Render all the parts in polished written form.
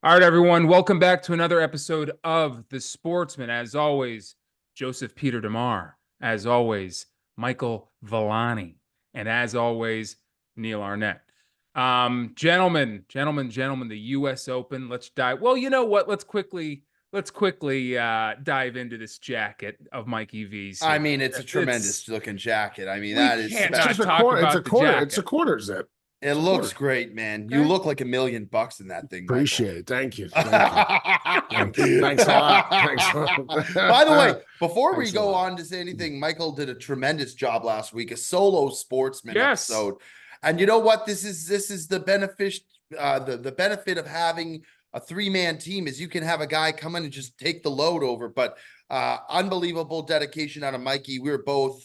All right, everyone. Welcome back to another episode of The Sportsman. As always, Joseph Peter DeMar. As always, Michael Villani. And as always, Neil Arnett. Gentlemen, the US Open. Let's dive. Well, you know what? Let's quickly dive into this jacket of Mikey V's I here. mean, it's a It's tremendous looking jacket. I mean, we that is can't It's just not a special. talk quarter. It's a about the quarter. It's a jacket. quarter zip. It It's a looks quarter. great, man. You Okay. look like $1,000,000 in that thing, Michael. Appreciate it. Thank you. Thank you. Thank you. Thanks a lot. Thanks a lot. By the way, before we Thanks a go lot. on to say anything, Michael did a tremendous job last week, a solo sportsman Yes. episode. And you know what? This is the benefit of having a three-man team is you can have a guy come in and just take the load over. But unbelievable dedication out of Mikey. We were both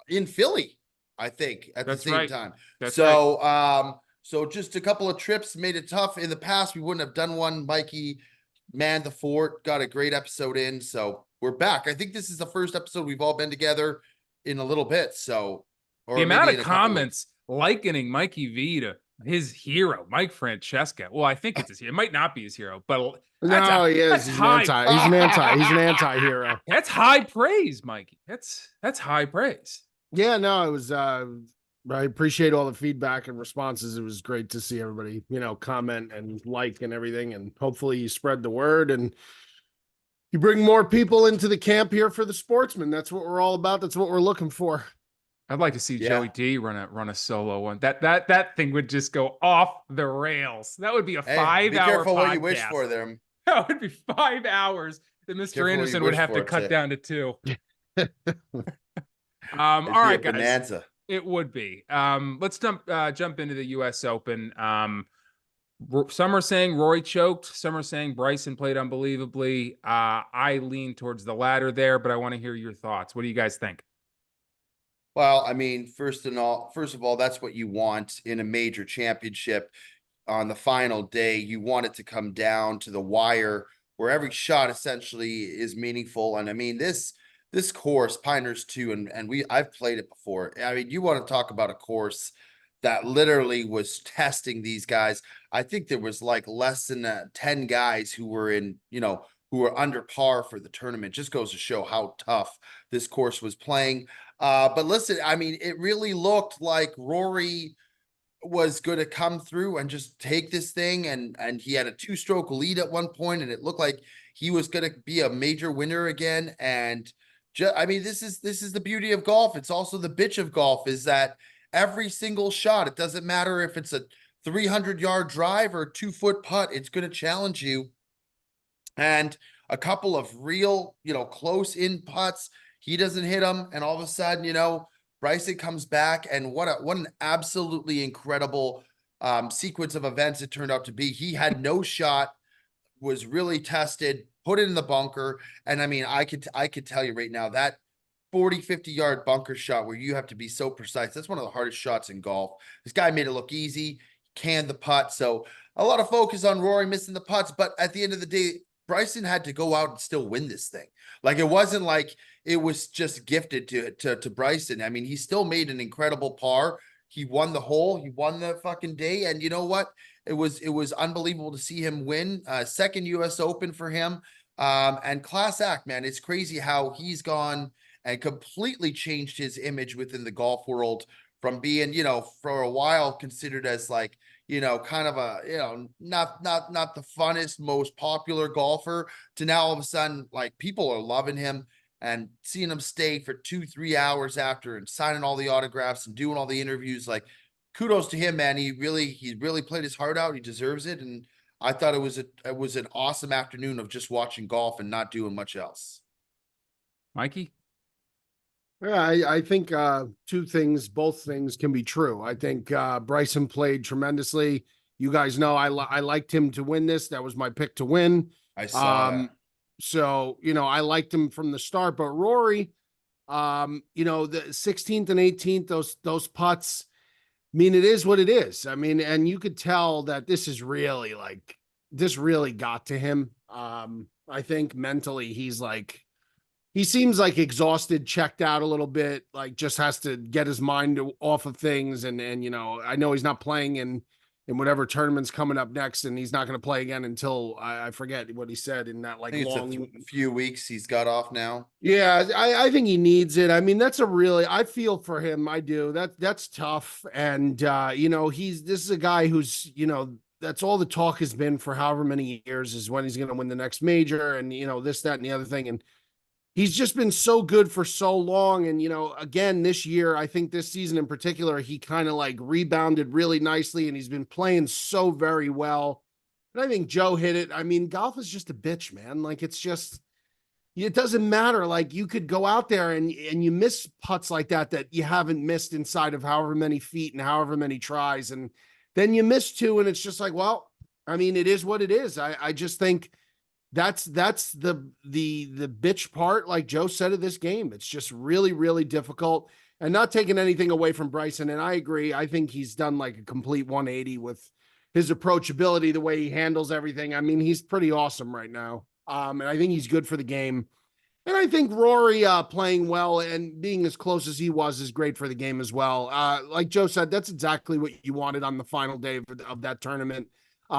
in Philly, I think, at That's the same right. time. That's So just a couple of trips made it tough. In the past, we wouldn't have done one. Mikey manned the fort, got a great episode in. So we're back. I think this is the first episode we've all been together in a little bit. So, or the amount maybe of in a couple comments likening Mikey V to his hero, Mike Francesca. Well, I think it's his hero. It might not be his hero, but No, he is. that's He's high. He's an anti-hero. That's high praise, Mikey. That's high praise. Yeah, no, it was I appreciate all the feedback and responses. It was great to see everybody, comment and like and everything. And hopefully you spread the word and you bring more people into the camp here for the Sportsman. That's what we're all about. That's what we're looking for. I'd like to see Yeah. Joey D run a solo one. That thing would just go off the rails. That would be a Hey, 5 be hour careful podcast. what you wish for them. That would be 5 hours that Mr. Careful what you Anderson would wish have to for, cut too. down to 2. It'd All be right, a guys. bonanza. It would be. Let's jump into the U.S. Open. Some are saying Rory choked. Some are saying Bryson played unbelievably. I lean towards the latter there, but I want to hear your thoughts. What do you guys think? Well, I mean, first of all, that's what you want in a major championship. On the final day, you want it to come down to the wire where every shot essentially is meaningful. And I mean, this course, Pinehurst 2, and I've played it before. I mean, you want to talk about a course that literally was testing these guys. I think there was like less than 10 guys who were who were under par for the tournament. Just goes to show how tough this course was playing. But listen, I mean, it really looked like Rory was going to come through and just take this thing, and he had a 2-stroke lead at one point, and it looked like he was going to be a major winner again. And I mean, this is the beauty of golf. It's also the bitch of golf is that every single shot, it doesn't matter if it's a 300-yard drive or a 2-foot putt, it's going to challenge you. And a couple of real, close in putts, he doesn't hit them, and all of a sudden, Bryson comes back, and what an absolutely incredible sequence of events it turned out to be. He had no shot, was really tested, put it in the bunker, and I mean, I could tell you right now that 40-50-yard bunker shot where you have to be so precise, that's one of the hardest shots in golf. This guy made it look easy, canned the putt, so a lot of focus on Rory missing the putts, but at the end of the day, Bryson had to go out and still win this thing. Like, it wasn't like it was just gifted to Bryson. I mean, he still made an incredible par. He won the hole. He won the fucking day. And you know what? It was unbelievable to see him win. Second U.S. Open for him. And class act, man. It's crazy how he's gone and completely changed his image within the golf world from being, for a while considered as like, kind of a, not the funnest, most popular golfer to now all of a sudden, like, people are loving him and seeing him stay for 2-3 hours after and signing all the autographs and doing all the interviews. Like, kudos to him, man. He really played his heart out. He deserves it. And I thought it was an awesome afternoon of just watching golf and not doing much else. Mikey? Yeah, I think both things can be true. I think Bryson played tremendously. You guys know I liked him to win this. That was my pick to win. I saw that. So, I liked him from the start, but Rory, the 16th and 18th, those putts, I mean, it is what it is. I mean, and you could tell that this really got to him. I think mentally he seems like exhausted, checked out a little bit, like just has to get his mind off of things. And I know he's not playing in in whatever tournament's coming up next, and he's not going to play again until I forget what he said in that like I think long it's a few weeks he's got off now. Yeah, I think he needs it. I mean, that's a really I feel for him. I do. That's tough. And you know, this is a guy who's, you know, that's all the talk has been for however many years is when he's going to win the next major and you know, this, that, and the other thing. And he's just been so good for so long. And, you know, again, this year, I think this season in particular, he kind of like rebounded really nicely and he's been playing so very well. And I think Joe hit it. I mean, golf is just a bitch, man. Like it's just, it doesn't matter. Like you could go out there and you miss putts like that you haven't missed inside of however many feet and however many tries. And then you miss two and it's just like, well, I mean, it is what it is. I just think that's the bitch part, like Joe said, of this game. It's just really, really difficult and not taking anything away from Bryson. And I agree. I think he's done like a complete 180 with his approachability, the way he handles everything. I mean, he's pretty awesome right now. And I think he's good for the game. And I think Rory playing well and being as close as he was is great for the game as well. Like Joe said, that's exactly what you wanted on the final day of that tournament.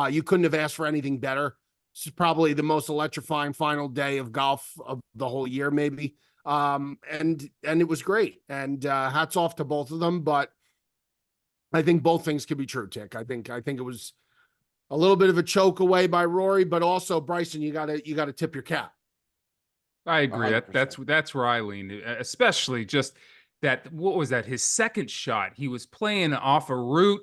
You couldn't have asked for anything better. This is probably the most electrifying final day of golf of the whole year, maybe. And it was great. And hats off to both of them. But I think both things could be true, Tick. I think it was a little bit of a choke away by Rory, but also Bryson, you gotta tip your cap. I agree. 100%. That's where I lean, especially just that. What was that? His second shot. He was playing off a root.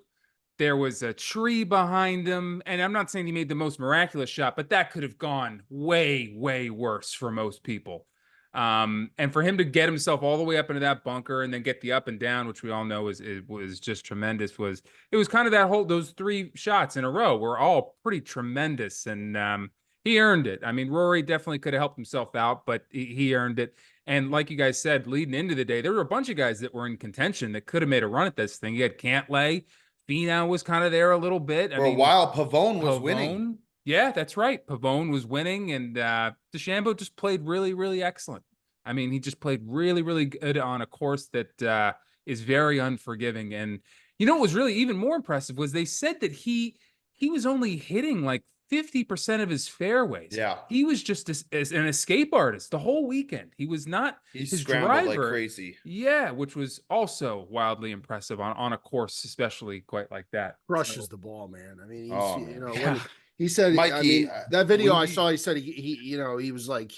There was a tree behind him, and I'm not saying he made the most miraculous shot, but that could have gone way, way worse for most people. And for him to get himself all the way up into that bunker and then get the up and down, which we all know was just tremendous. It was kind of those three shots in a row were all pretty tremendous, and he earned it. I mean, Rory definitely could have helped himself out, but he earned it. And like you guys said, leading into the day, there were a bunch of guys that were in contention that could have made a run at this thing. You had Cantlay, Finau was kind of there a little bit. For a while, Pavone was winning. Yeah, that's right. Pavone was winning, and DeChambeau just played really, really excellent. I mean, he just played really, really good on a course that is very unforgiving. And you know what was really even more impressive was they said that he was only hitting like 50% of his fairways. Yeah. He was just as an escape artist the whole weekend. He was not his scrambled driver, like crazy. Yeah, which was also wildly impressive on a course, especially quite like that. Crushes the ball, man. I mean, you know, yeah. when he said, Mikey, I mean, that video I saw, he said he, you know, he was like,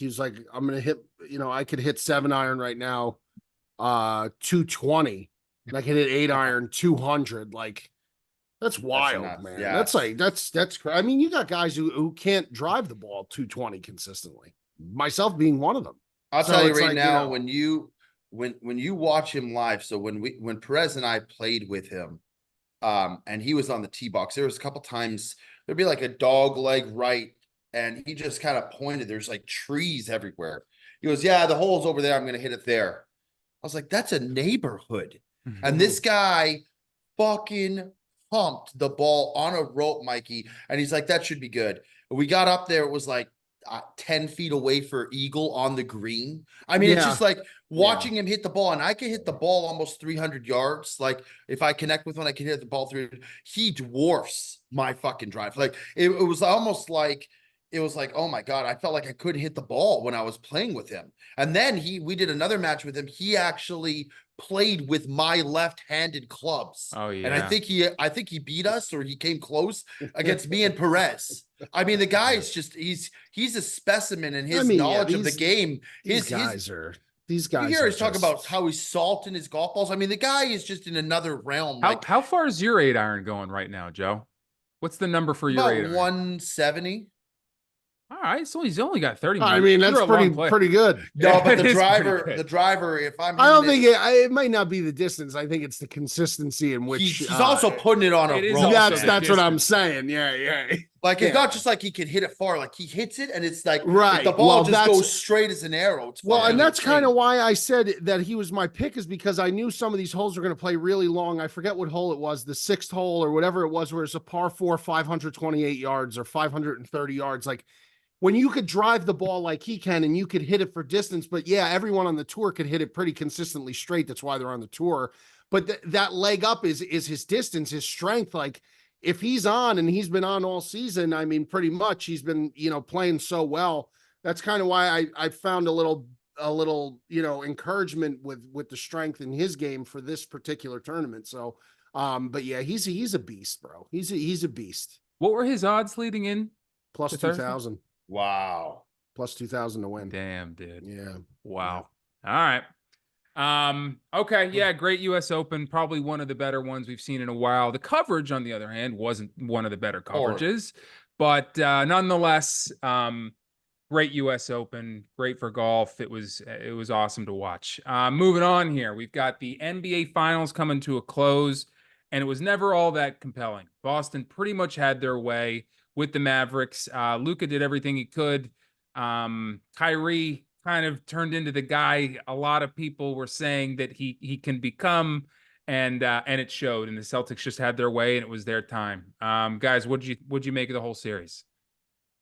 I'm gonna hit, you know, I could hit 7-iron right now, 220, and I could hit 8-iron 200, like. That's wild, man. Yeah. That's like that's. I mean, you got guys who can't drive the ball 220 consistently. Myself being one of them. I'll tell you right now, when you watch him live. So when Perez and I played with him, and he was on the tee box, there was a couple times there'd be like a dog leg right, and he just kind of pointed. There's like trees everywhere. He goes, "Yeah, the hole's over there. I'm gonna hit it there." I was like, "That's a neighborhood," and this guy fucking pumped the ball on a rope, Mikey, and he's like, that should be good. We got up there, it was like 10 feet away for eagle on the green. I mean, it's just like watching him hit the ball, and I can hit the ball almost 300 yards. Like if I connect with one, I can hit the ball through. He dwarfs my fucking drive. Like it was almost like, it was like, oh my God, I felt like I couldn't hit the ball when I was playing with him. And then we did another match with him. He actually played with my left-handed clubs. Oh yeah. And I think he beat us, or he came close against me and Perez. I mean, the guy is just, he's a specimen in his knowledge of the game. These guys. You hear us talk about how he's salting his golf balls. I mean, the guy is just in another realm. How far is your 8-iron going right now, Joe? What's the number for your 8-iron? 170. All right, so he's only got 30 minutes. I mean, that's pretty good. No, but the driver, if I don't think it might not be the distance. I think it's the consistency in which he's also putting it on a roll. That's what I'm saying. Yeah. Like it's not just like he can hit it far. Like he hits it, and it's like the ball just goes straight as an arrow. And that's kind of why I said that he was my pick, is because I knew some of these holes were going to play really long. I forget what hole it was, the 6th hole or whatever it was, where it's a par 4, 528 yards or 530 yards. Like, when you could drive the ball like he can and you could hit it for distance, but everyone on the tour could hit it pretty consistently straight. That's why they're on the tour. But that leg up is his distance, his strength. Like if he's on, and he's been on all season, I mean, pretty much he's been, playing so well. That's kind of why I found a little, encouragement with the strength in his game for this particular tournament. So, but yeah, he's a beast, bro. He's a beast. What were his odds leading in Plus to Thursday? 2,000. Wow. Plus 2,000 to win. Damn, dude. Yeah. Wow. All right. Okay, yeah, great US Open, probably one of the better ones we've seen in a while. The coverage, on the other hand, wasn't one of the better coverages, but nonetheless, great US Open, great for golf. It was awesome to watch. Moving on here, we've got the NBA Finals coming to a close, and it was never all that compelling. Boston pretty much had their way with the Mavericks. Luka did everything he could. Kyrie kind of turned into the guy a lot of people were saying that he can become, and it showed. And the Celtics just had their way, and it was their time. Guys, what'd you make of the whole series?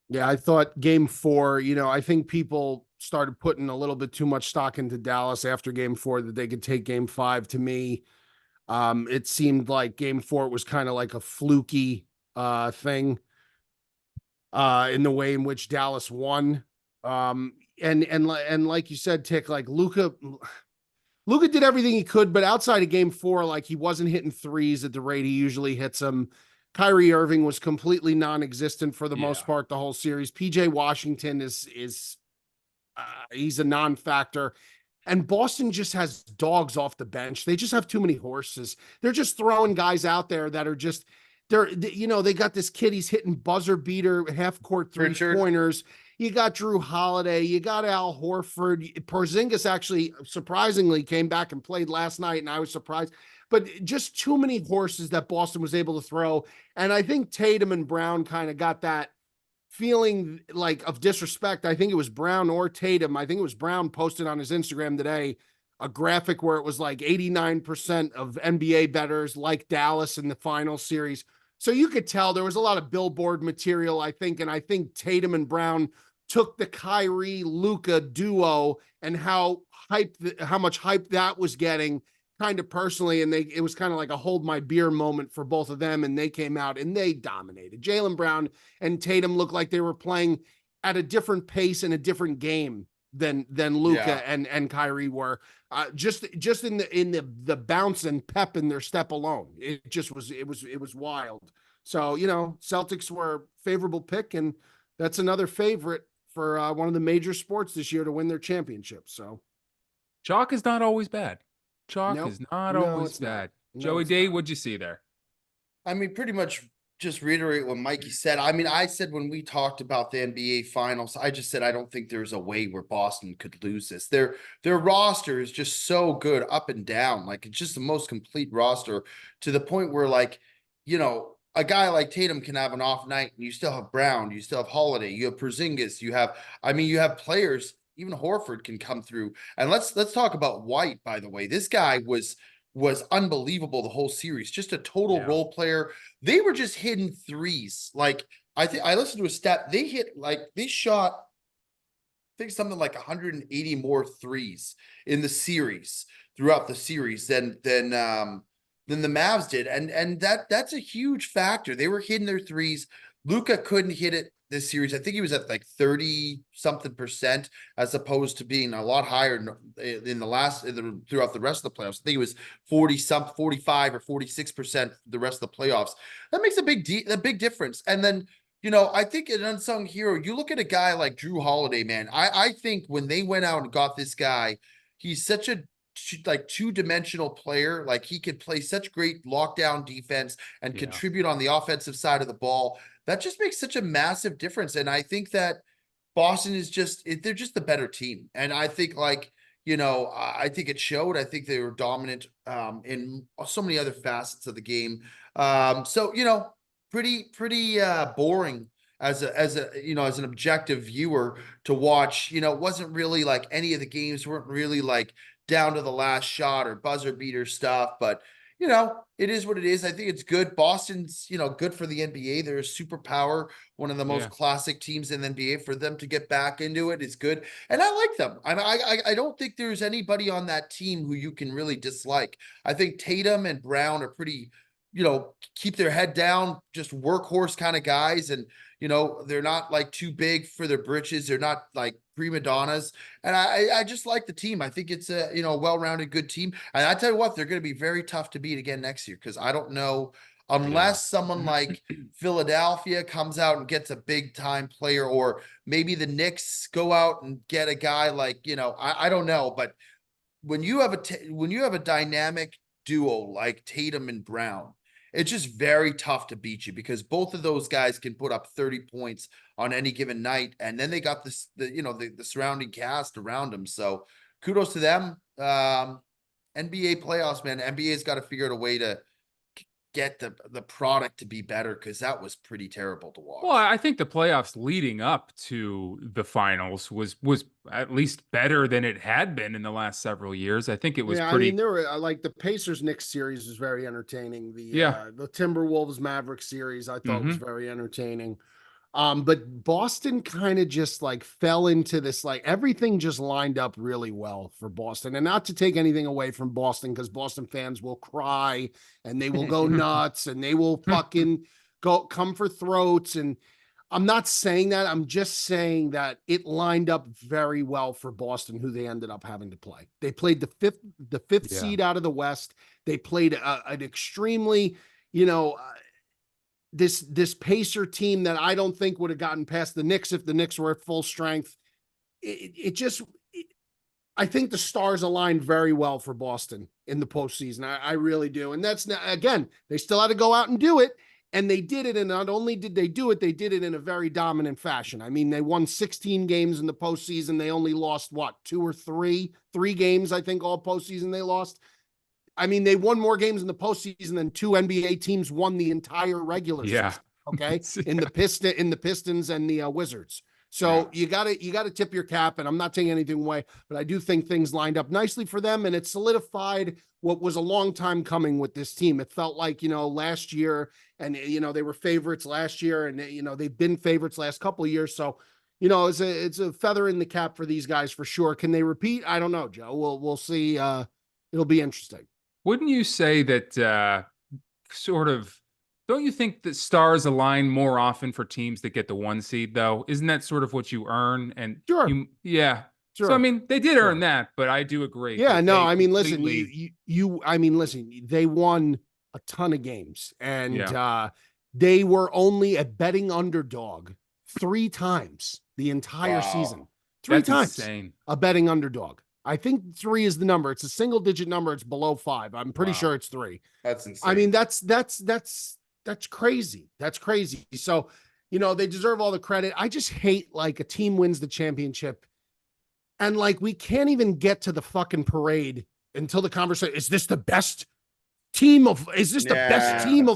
Yeah, I thought game 4, I think people started putting a little bit too much stock into Dallas after game 4 that they could take game 5. To me, it seemed like game 4 was kind of like a fluky thing in the way in which Dallas won. And like you said, Tick, like Luka did everything he could, but outside of game 4, like he wasn't hitting threes at the rate he usually hits them. Kyrie Irving was completely non-existent for the most part the whole series. PJ Washington is he's a non-factor. And Boston just has dogs off the bench. They just have too many horses. They're just throwing guys out there that are just they got this kid, he's hitting buzzer beater half court 3-pointers. You got Drew Holiday, you got Al Horford. Porzingis actually surprisingly came back and played last night, and I was surprised. But just too many horses that Boston was able to throw. And I think Tatum and Brown kind of got that feeling like of disrespect. I think it was Brown or Tatum. I think it was Brown posted on his Instagram today a graphic where it was like 89% of NBA bettors like Dallas in the final series. So you could tell there was a lot of billboard material, I think. And I think Tatum and Brown took the Kyrie Luka duo and how much hype that was getting kind of personally. And it was kind of like a hold my beer moment for both of them. And they came out and they dominated. Jaylen Brown and Tatum looked like they were playing at a different pace in a different game than Luka and Kyrie were. Just in the bounce and pep in their step alone. It was wild. So, Celtics were a favorable pick, and that's another favorite for one of the major sports this year to win their championship. So chalk is not always bad. Chalk is not always bad. Joey D, what'd you see there? I mean, pretty much just reiterate what Mikey said. I mean, I said when we talked about the NBA Finals, I just said I don't think there's a way where Boston could lose this. Their roster is just so good up and down. Like, it's just the most complete roster to the point where, like, a guy like Tatum can have an off night and you still have Brown, you still have Holiday, you have Porzingis, you have players, even Horford can come through. And let's talk about White, by the way. This guy was unbelievable the whole series. Just a total role player. They were just hitting threes. Like, I listened to a stat. They shot, I think, something like 180 more threes in the series throughout the series than the Mavs did. And that's a huge factor. They were hitting their threes. Luka couldn't hit it this series. I think he was at like 30 something percent, as opposed to being a lot higher throughout the rest of the playoffs. I think it was 45 or 46% the rest of the playoffs. That makes a big difference. And then, I think an unsung hero, you look at a guy like Drew Holiday, man. I think when they went out and got this guy, he's such a two-dimensional player. Like, he could play such great lockdown defense and contribute on the offensive side of the ball. That just makes such a massive difference. And I think that Boston is they're just the better team. And I think, like, I think it showed. I think they were dominant in so many other facets of the game. So, pretty boring as an objective viewer to watch. It wasn't really like any of the games weren't really like down to the last shot or buzzer beater stuff, but it is what it is. I think it's good. Boston's, good for the NBA. They're a superpower, one of the most classic teams in the NBA. For them to get back into it is good. And I like them. I don't think there's anybody on that team who you can really dislike. I think Tatum and Brown are pretty, keep their head down, just workhorse kind of guys. And, they're not like too big for their britches. They're not like prima donnas. And I just like the team. I think it's a, well-rounded, good team. And I tell you what, they're going to be very tough to beat again next year. Cause I don't know, unless someone like Philadelphia comes out and gets a big time player, or maybe the Knicks go out and get a guy like, I don't know. But when you have a dynamic duo like Tatum and Brown, it's just very tough to beat you, because both of those guys can put up 30 points on any given night. And then they got the surrounding cast around them. So kudos to them. NBA playoffs, man. NBA's got to figure out a way to get the product to be better, because that was pretty terrible to watch. Well, I think the playoffs leading up to the finals was at least better than it had been in the last several years. I think it was pretty. I mean, there were like the Pacers Knicks series was very entertaining. The Timberwolves Mavericks series I thought was very entertaining. But Boston kind of just like fell into this, like everything just lined up really well for Boston. And not to take anything away from Boston, because Boston fans will cry and they will go nuts and they will fucking come for throats. And I'm not saying that. I'm just saying that it lined up very well for Boston, who they ended up having to play. They played the fifth seed out of the West. They played an extremely, this Pacer team that I don't think would have gotten past the Knicks if the Knicks were at full strength. I think the stars aligned very well for Boston in the postseason. I really do. And that's not, again, they still had to go out and do it. And they did it. And not only did they do it, they did it in a very dominant fashion. I mean, they won 16 games in the postseason. They only lost three games, I think, all postseason they lost. I mean, they won more games in the postseason than two NBA teams won the entire regular season. Okay. In the Pistons and the Wizards. So you gotta tip your cap, and I'm not taking anything away, but I do think things lined up nicely for them, and it solidified what was a long time coming with this team. It felt like, last year, and they were favorites last year, and they've been favorites last couple of years. So, it's a feather in the cap for these guys for sure. Can they repeat? I don't know, Joe. We'll see. It'll be interesting. Wouldn't you say that don't you think that stars align more often for teams that get the 1 seed, though? Isn't that sort of what you earn? And sure. Sure. So, I mean, they did earn that, but I do agree. Yeah, no, I mean, listen, listen, they won a ton of games, and they were only a betting underdog 3 times the entire season. 3 times insane. A betting underdog. I think 3 is the number. It's a single digit number. It's below 5. I'm pretty sure it's 3. That's insane. I mean, that's crazy. That's crazy. So, they deserve all the credit. I just hate like a team wins the championship and like we can't even get to the fucking parade until the conversation. Is this the best team of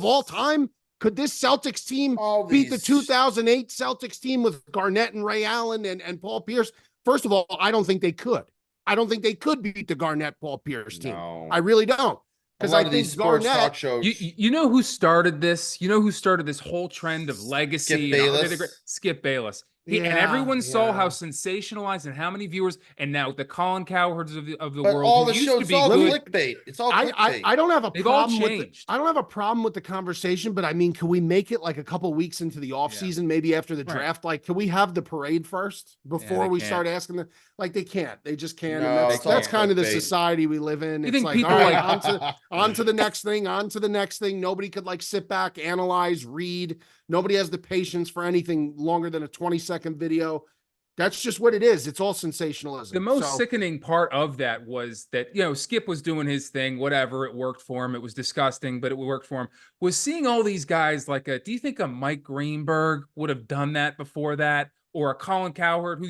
all time? Could this Celtics team beat the 2008 Celtics team with Garnett and Ray Allen and Paul Pierce? First of all, I don't think they could. I don't think they could beat the Garnett Paul Pierce team. No. I really don't. Because I think Garnett, you know who started this? You know who started this whole trend of legacy? Skip Bayless. And everyone saw how sensationalized and how many viewers, and now the Colin Cowherds of the world. All the shows, it's all clickbait. It's all clickbait. I don't have a problem with I don't have a problem with the conversation, but I mean, can we make it like a couple weeks into the offseason, maybe after the draft? Like, can we have the parade first before we start asking them? Like, they can't. They just can't. No, and that's kind of the society we live in. It's like, all right, on to the next thing, on to the next thing. Nobody could like sit back, analyze, read. Nobody has the patience for anything longer than a 20-second video. That's just what it is. It's all sensationalism. The most sickening part of that was that, Skip was doing his thing, whatever. It worked for him. It was disgusting, but it worked for him. Was seeing all these guys like do you think a Mike Greenberg would have done that before that? Or a Colin Cowherd, who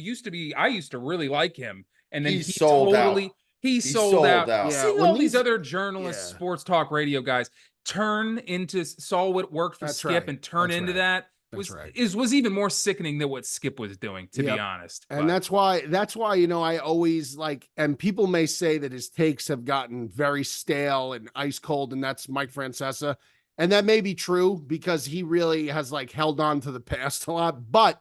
I used to really like him. And then he sold out. He sold out. Yeah. Seeing all these other journalists, sports talk radio guys, saw what worked for Skip and turn into that was even more sickening than what Skip was doing, to be honest. And that's why, I always like, and people may say that his takes have gotten very stale and ice cold, and that's Mike Francesa. And that may be true because he really has like held on to the past a lot, but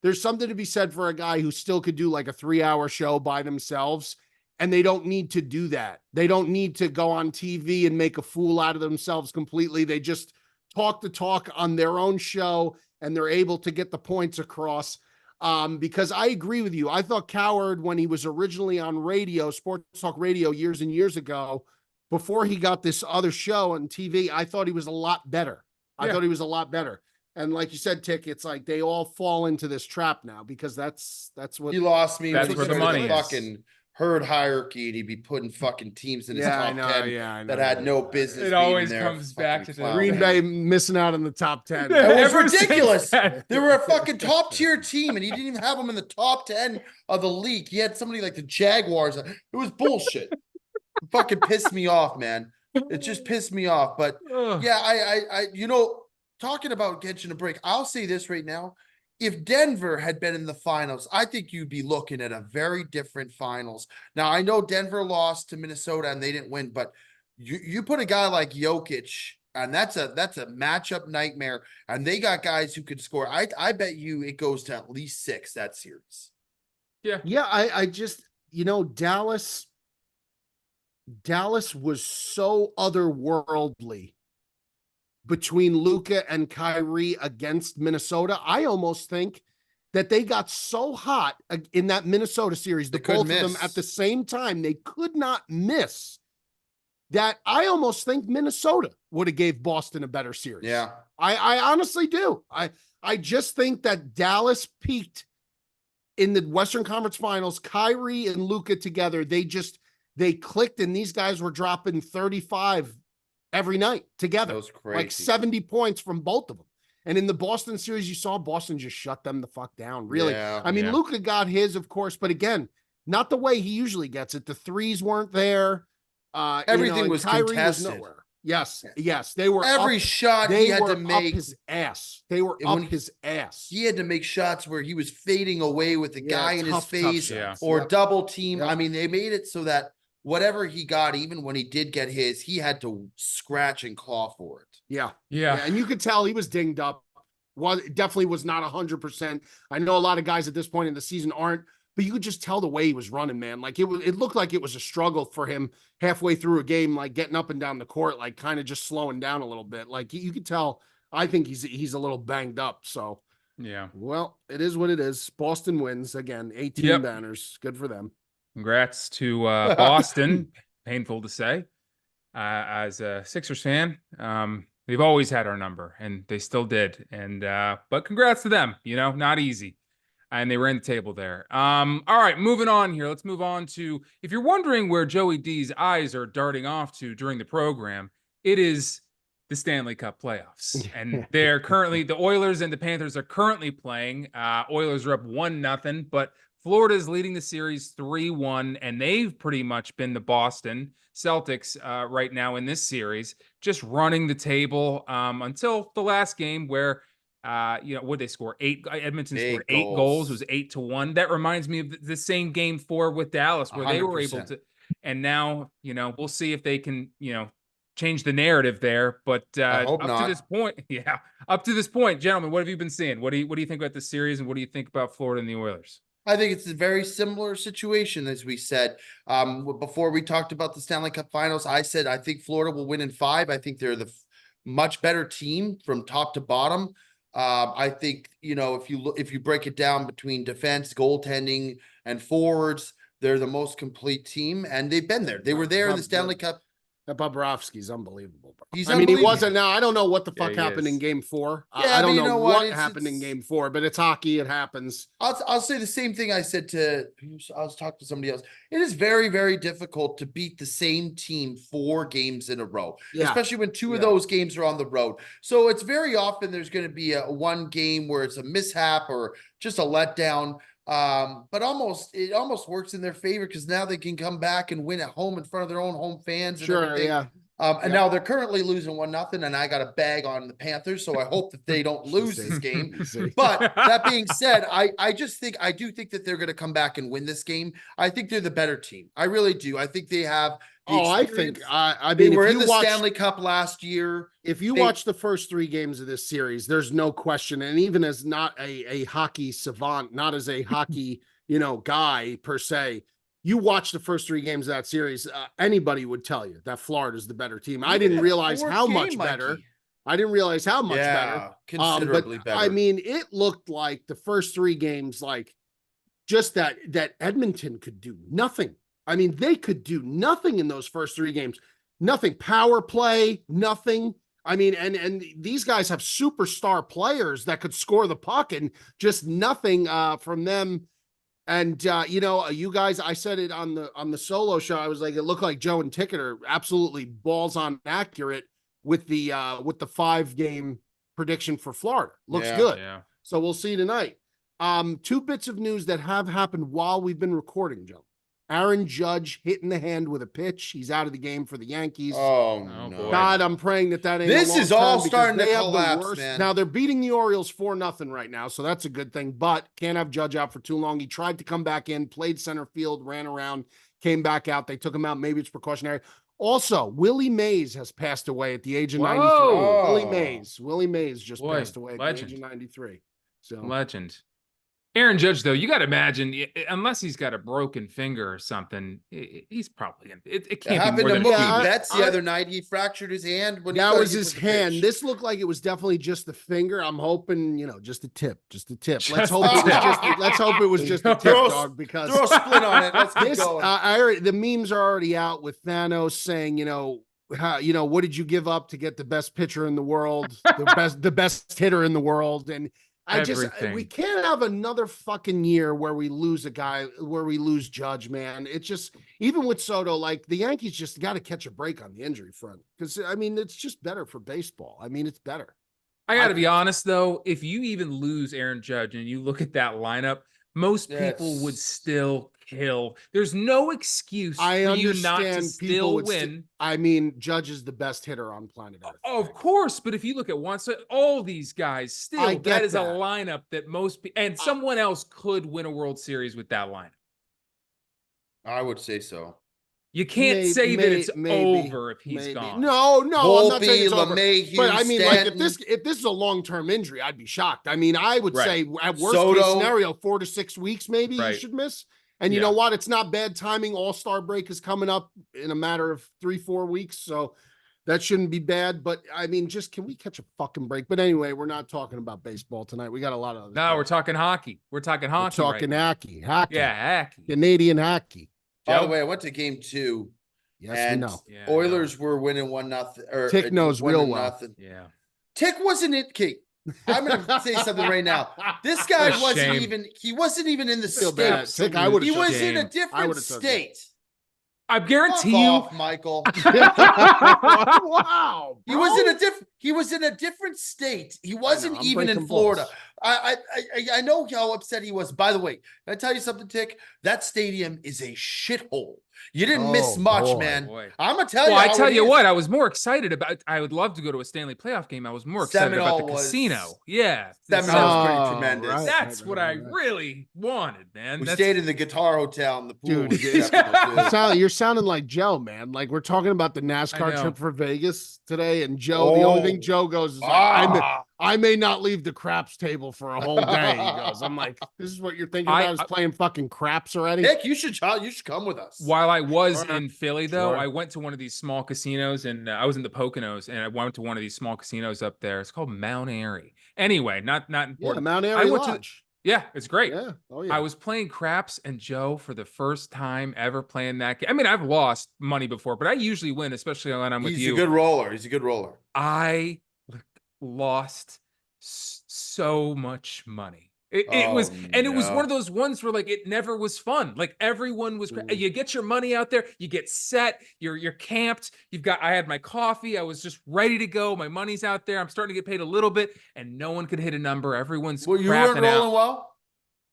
there's something to be said for a guy who still could do like a 3-hour show by themselves And they don't need to do that. They don't need to go on TV and make a fool out of themselves completely. They just talk the talk on their own show, and they're able to get the points across. Because I agree with you. I thought Coward, when he was originally on radio, Sports Talk Radio years and years ago, before he got this other show on TV, I thought he was a lot better. I thought he was a lot better. And like you said, Tick, it's like they all fall into this trap now because that's what He lost me. That's when he where the started money is. fucking herd hierarchy, and he'd be putting fucking teams in his top 10 I know, that had no business. It being always there. comes back to the Clown. Green Bay missing out on the top 10. That was Ever since ridiculous. then. They were a fucking top tier team, and he didn't even have them in the top 10 of the league. He had somebody like the Jaguars. It was bullshit. It fucking pissed me off, man. It just pissed me off. But yeah, I talking about catching a break, I'll say this right now. If Denver had been in the finals, I think you'd be looking at a very different finals. Now, I know Denver lost to Minnesota and they didn't win, but you put a guy like Jokic, and that's a matchup nightmare, and they got guys who could score. I bet you it goes to at least 6 that series. Yeah, I just, Dallas was so otherworldly between Luka and Kyrie against Minnesota. I almost think that they got so hot in that Minnesota series, the both of them at the same time, they could not miss, that I almost think Minnesota would have gave Boston a better series. Yeah. I honestly do. I just think that Dallas peaked in the Western Conference Finals. Kyrie and Luka together, they clicked, and these guys were dropping 35 every night together. That was crazy. Like 70 points from both of them. And in the Boston series, you saw Boston just shut them the fuck down. Really. Yeah, I mean, Luka got his, of course, but again, not the way he usually gets it. The threes weren't there. Everything was Kyrie contested. Was nowhere. Yes. They were every shot he had to make up his ass. They were up his ass. He had to make shots where he was fading away with the guy in his face or double team. I mean, they made it so that whatever he got, even when he did get his, he had to scratch and claw for it. Yeah. And you could tell he was dinged up. Definitely was not 100%. I know a lot of guys at this point in the season aren't, but you could just tell the way he was running, man. Like it looked like it was a struggle for him halfway through a game, like getting up and down the court, like kind of just slowing down a little bit. Like you could tell, I think he's a little banged up. So yeah, well, it is what it is. Boston wins again, 18 banners. Good for them. Congrats to Boston. Painful to say, as a Sixers fan, they've always had our number, and they still did. And but congrats to them. Not easy, and they ran the table there. All right, moving on here. Let's move on to, if you're wondering where Joey D's eyes are darting off to during the program, it is the Stanley Cup playoffs, and they're currently, the Oilers and the Panthers are currently playing. Oilers are up 1-0, but Florida is leading the series 3-1, and they've pretty much been the Boston Celtics right now in this series, just running the table until the last game where, would they score 8? Edmonton scored 8 goals. It was 8-1. That reminds me of the same game 4 with Dallas, where 100%. They were able to, and now, we'll see if they can, change the narrative there. But up to this point, gentlemen, what have you been seeing? What do you think about the series, and what do you think about Florida and the Oilers? I think it's a very similar situation, as we said. Before we talked about the Stanley Cup Finals, I said I think Florida will win in 5. I think they're the much better team from top to bottom. I think, if you break it down between defense, goaltending, and forwards, they're the most complete team, and they've been there. They were there in the Stanley Cup. That Bobrovsky's unbelievable, bro. I mean, he wasn't. Now, I don't know what the fuck happened in game 4. I don't know what happened in game 4, but it's hockey. It happens. I'll say the same thing I said I was talking to somebody else. It is very, very difficult to beat the same team 4 games in a row, especially when 2 of those games are on the road. So it's very often there's going to be one game where it's a mishap or just a letdown. But it almost works in their favor, because now they can come back and win at home in front of their own home fans. And now they're currently losing 1-0, and I got a bag on the Panthers, so I hope that they don't lose this game. But that being said, I do think that they're going to come back and win this game. I think they're the better team. I really do. I think they have. I think they were in the Stanley Cup last year. If you watch the first 3 games of this series, there's no question. And even as not a hockey savant, not as a hockey, guy per se, you watch the first 3 games of that series, anybody would tell you that Florida's the better team. I Look at didn't that realize fourth how game, much better. Mikey. I didn't realize how much Yeah, better. considerably but better. I mean, it looked like the first 3 games, like just that Edmonton could do nothing. I mean, they could do nothing in those first 3 games. Nothing. Power play, nothing. I mean, and these guys have superstar players that could score the puck, and just nothing from them. And you know, you guys, I said it on the solo show. I was like, it looked like Joe and Ticket are absolutely balls on accurate with the 5-game prediction for Florida. Looks good. Yeah. So we'll see tonight. 2 bits of news that have happened while we've been recording, Joe. Aaron Judge hit in the hand with a pitch. He's out of the game for the Yankees. Oh Oh, no. boy. God, I'm praying that ain't. This is all starting to they have collapse, the worst. man. Now they're beating the Orioles 4-0 right now, so that's a good thing. But can't have Judge out for too long. He tried to come back in, played center field, ran around, came back out. They took him out. Maybe it's precautionary. Also, Willie Mays has passed away at the age of 93. Whoa. Willie Mays just Boy, passed away at legend. the age of 93. So Legend. Aaron Judge, though, you got to imagine, unless he's got a broken finger or something, he's probably gonna. It It can't be happened more to than a Mookie few weeks. Betts the other night. He fractured his hand when he that got was hit his with the hand. pitch. This looked like it was definitely just the finger. I'm hoping, just a tip. Let's Just hope a it was tip. let's hope it was just a tip, Throw a- dog, because Throw a split on it. Let's keep this going. the memes are already out with Thanos saying, what did you give up to get the best pitcher in the world, the best hitter in the world? And we Everything. can't have another fucking year where we lose Judge, man. It's just, even with Soto, like, the Yankees just got to catch a break on the injury front, because I mean, it's just better for baseball. I mean, it's better. I got to be honest, though, if you even lose Aaron Judge and you look at that lineup, most people would Yes. still kill. There's no excuse I for you not to understand people still would win. I mean, Judge is the best hitter on planet Earth. Of course, but if you look at all these guys, still, I get that is that. a lineup that and someone else could win a World Series with that lineup. I would say so. You can't say that it's over if he's maybe. gone. No, I'm not saying Volpe, it's over. LeMahieu, But I mean, Stanton. like, if this is a long-term injury, I'd be shocked. I mean, I would Right. say at worst Soto. case scenario, 4 to 6 weeks, maybe Right. you should miss. And you Yeah. know what? It's not bad timing. All-Star break is coming up in a matter of 3-4 weeks, so that shouldn't be bad. But I mean, just, can we catch a fucking break? But anyway, we're not talking about baseball tonight. We got a lot of other No, stuff. we're talking hockey. We're talking We're hockey. talking hockey. Yeah, hockey. Canadian hockey. By the Joe? way, I went to game 2. Yes, and we know. Yeah, Oilers were winning 1-0. Or Tick knows 1-0. real well. Yeah. Tick wasn't it, Kate. I'm gonna say something right now. This guy A shame. he wasn't even in the Feel bad. state. Tick, I would've He took was shame. in a I different would've took it. state. I Fuck guarantee you. off, Michael. Wow. He was in a different state. He wasn't I'm even in breaking Florida. balls. I know how upset he was. By the way, can I tell you something, Tick? That stadium is a shithole. You didn't miss Oh, much, boy. man. Boy. I'm gonna tell Well, you. I how tell it you is. what, I was more excited about. I would love to go to a Stanley playoff game. I was more excited about the Seminole was- casino. Yeah, Seminole was pretty Oh, tremendous. right. That's what I really wanted, man. We That's, stayed in the Guitar Hotel and the pool. Dude, was yeah. exceptional, too. You're sounding like Joe, man. Like, we're talking about the I NASCAR know. trip for Vegas today, and Joe, the only thing Oh. Joe goes is like, Ah. I may not leave the craps table for a whole day. He goes, I'm like, this is what you're thinking about, is playing fucking craps already? Nick, you should come with us. While I was Sure. in Philly, though, Sure. I went to one of these small casinos, and I was in the Poconos, and I went to one of these small casinos up there. It's called Mount Airy. Anyway, not Yeah, important. Mount I Airy went to- Lodge. Yeah, it's great. Yeah. Oh, yeah. I was playing craps, and Joe, for the first time ever playing that game. I mean, I've lost money before, but I usually win, especially when I'm with He's you. a good roller. He's a good roller. I lost so much money. It was, Oh, and it was one no. of those ones where, like, it never was fun. Like, everyone was, you get your money out there, you get set, you're camped. I had my coffee, I was just ready to go. My money's out there. I'm starting to get paid a little bit, and no one could hit a number. Everyone's Well, you weren't crapping rolling out. well.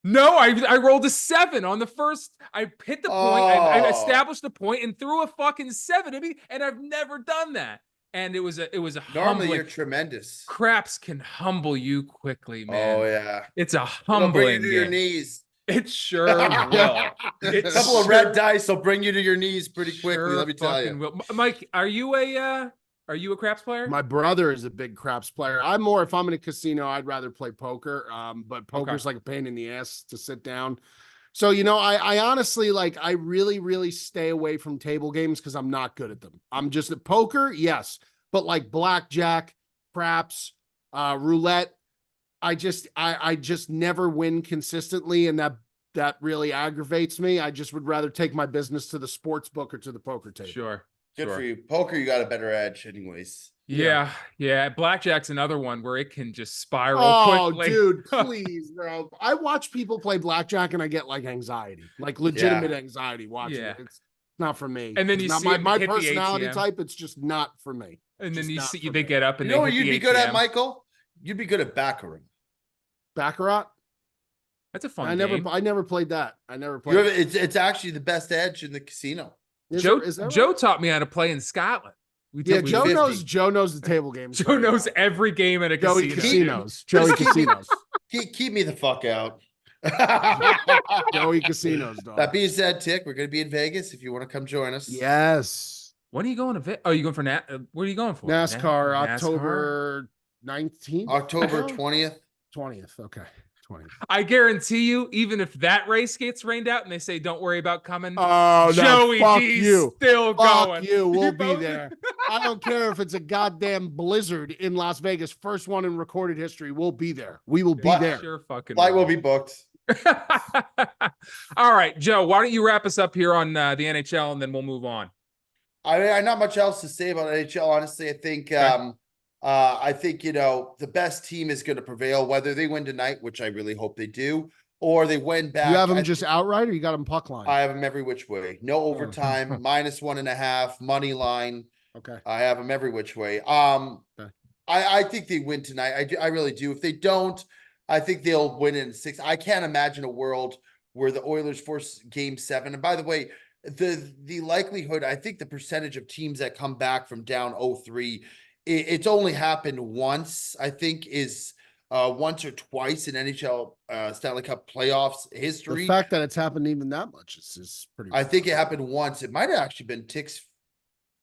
No, I rolled a 7 on the first. I hit the point. I Oh. established the point and threw a fucking 7 at me, and I've never done that. And it was a Normally, you're humbling. Tremendous. Craps can humble you quickly, man. Oh yeah. It's a It'll bring you humbling to your game. It It sure will. A couple of red dice will bring you to your knees pretty quickly. sure Let me tell fucking you. will. Mike, are you a craps player? My brother is a big craps player. If I'm in a casino, I'd rather play poker. But poker's like a pain in the ass to sit down. So, you know, I honestly like, I really, really stay away from table games because I'm not good at them. I'm just at poker, yes, but like blackjack, craps, roulette, I just never win consistently, and that really aggravates me. I just would rather take my business to the sports book or to the poker table. Sure. Good sure. for you. Poker, you got a better edge, anyways. Yeah. Blackjack's another one where it can just spiral Oh, quickly. dude, please, bro. I watch people play blackjack and I get like anxiety, like legitimate anxiety watching it. It's not for me. And then It's you not see my hit the personality ATM. type. It's just not for me. And then Just you not see for they me. get up and You know they what hit you'd the be good at, ATM. Michael? You'd be good at baccarat. Baccarat? That's a fun I game. never played that. I never played it. It's actually the best edge in the casino. Joe taught me how to play in Scotland. Joe 50. knows the table games. Joe knows every game at a Joey casino. Casinos. Joey Casinos. Keep me the fuck out. Joey Casinos, dog. That being said, Tick, we're going to be in Vegas if you want to come join us. Yes. When are you going to Oh, you going for what are you going for? NASCAR, NASCAR? October 19th? October 20th. 20th. Okay. 20th. I guarantee you, even if that race gets rained out and they say, don't worry about coming, Oh, Joey no, fuck D's you. still Fuck going. you. We'll You be both- there. I don't care if it's a goddamn blizzard in Las Vegas. First one in recorded history. We'll be there. We will be there. Sure fucking Flight will will. be booked. All right, Joe, why don't you wrap us up here on the NHL and then we'll move on. I mean, not much else to say about NHL. Honestly, I think, you know, the best team is going to prevail, whether they win tonight, which I really hope they do, or they win back. You have them just outright, or you got them puck line? I have them every which way. No overtime, -1.5, money line. Okay. I have them every which way. Okay. I think they win tonight. I really do. If they don't, I think they'll win in 6. I can't imagine a world where the Oilers force Game 7. And by the way, the likelihood, I think the percentage of teams that come back from down 0-3, it's only happened once, I think, is once or twice in NHL Stanley Cup playoffs history. The fact that it's happened even that much is pretty. I think it happened once. It might have actually been Tick's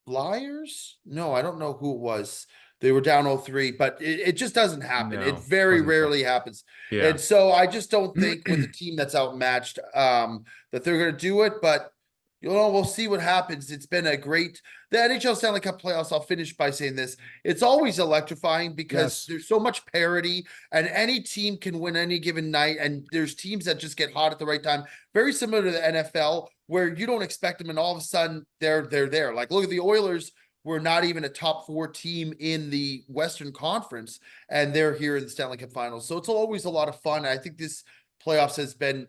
Flyers. No, I don't know who it was. They were down 0-3, but it just doesn't happen. No, it very doesn't rarely happens. Yeah. And so I just don't think with a team that's outmatched that they're going to do it. But, you know, we'll see what happens. It's been the NHL Stanley Cup playoffs, I'll finish by saying this. It's always electrifying because there's so much parity and any team can win any given night. And there's teams that just get hot at the right time. Very similar to the NFL where you don't expect them and all of a sudden they're there. Like, look at the Oilers. We're not even a top 4 team in the Western Conference, and they're here in the Stanley Cup Finals. So it's always a lot of fun. I think this playoffs has been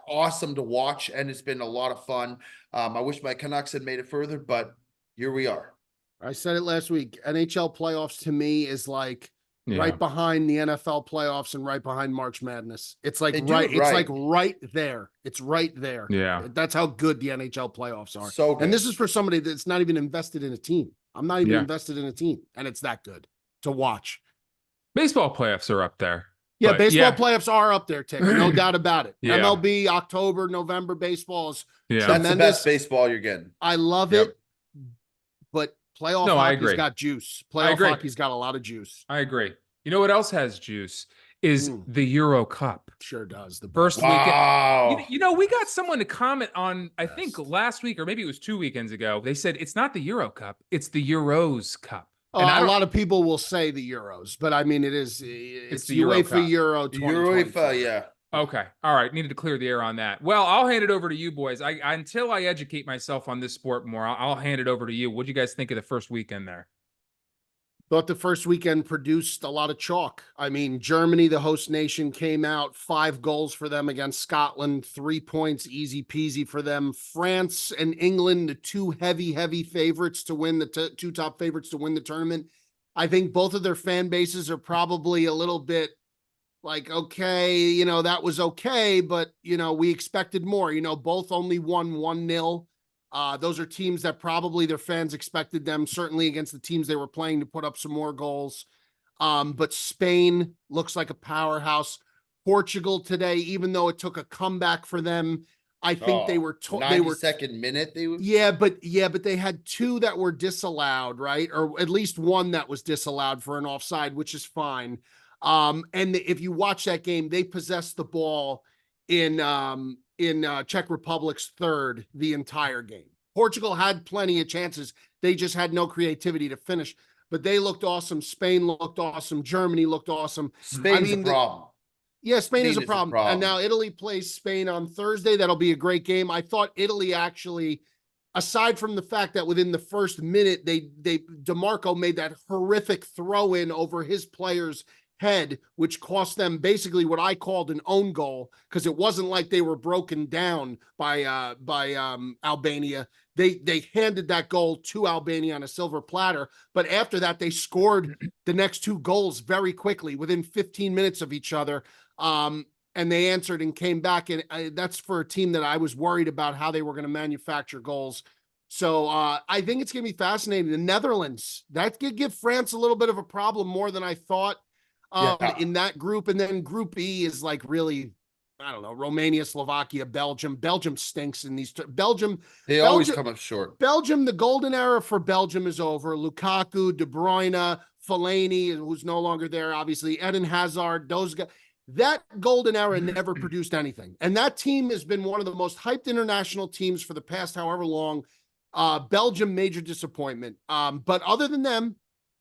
awesome to watch, and it's been a lot of fun. I wish my Canucks had made it further, but here we are. I said it last week. NHL playoffs to me is like right behind the NFL playoffs and right behind March Madness. It's like it's like right there. It's right there. Yeah. That's how good the NHL playoffs are. So good. And this is for somebody that's not even invested in a team. I'm not even invested in a team, and it's that good to watch. Baseball playoffs are up there. Yeah, baseball playoffs are up there, Tick. No doubt about it. Yeah. MLB, October, November baseball is That's the best baseball you're getting. I love it, but playoff hockey's got juice. Playoff hockey's got a lot of juice. I agree. You know what else has juice is the Euro Cup. Sure does. The First Wow. weekend. You know, we got someone to comment on, I think last week, or maybe it was 2 weekends ago. They said it's not the Euro Cup, it's the Euros Cup. And a lot of people will say the Euros, but I mean, it's the UEFA Euro 2024. UEFA, yeah. Okay. All right. Needed to clear the air on that. Well, I'll hand it over to you boys. Until I educate myself on this sport more, I'll hand it over to you. What do you guys think of the first weekend there? Thought the first weekend produced a lot of chalk. I mean, Germany, the host nation, came out 5 goals for them against Scotland, 3 points, easy peasy for them. France and England, the 2 heavy favorites to win, the 2 top favorites to win the tournament. I think both of their fan bases are probably a little bit like, okay, you know, that was okay, but, you know, we expected more. You know, both only won 1-0. Those are teams that probably their fans expected them, certainly against the teams they were playing, to put up some more goals. But Spain looks like a powerhouse. Portugal today, even though it took a comeback for them, I think they were 92nd minute. But they had 2 that were disallowed, right? Or at least 1 that was disallowed for an offside, which is fine. And if you watch that game, they possessed the ball in in Czech Republic's third the entire game. Portugal had plenty of chances. They just had no creativity to finish, but they looked awesome. Spain looked awesome. Germany looked awesome. Spain's a problem. Yeah, Spain is a Spain is a problem. problem. And now Italy plays Spain on Thursday. That'll be a great game. I thought Italy actually, aside from the fact that within the first minute, DeMarco made that horrific throw in over his player's head, which cost them basically what I called an own goal, because it wasn't like they were broken down by Albania. They handed that goal to Albania on a silver platter, but after that they scored the next two goals very quickly within 15 minutes of each other. And they answered and came back, and that's for a team that I was worried about how they were going to manufacture goals. So I think it's going to be fascinating. The Netherlands, that could give France a little bit of a problem, more than I thought in that group. And then Group E is like really, I don't know, Romania, Slovakia, Belgium. Belgium stinks in these. They always come up short. Belgium, the golden era for Belgium is over. Lukaku, De Bruyne, Fellaini, who's no longer there, obviously, Eden Hazard, those guys. That golden era never produced anything. And that team has been one of the most hyped international teams for the past however long. Belgium, major disappointment. But other than them,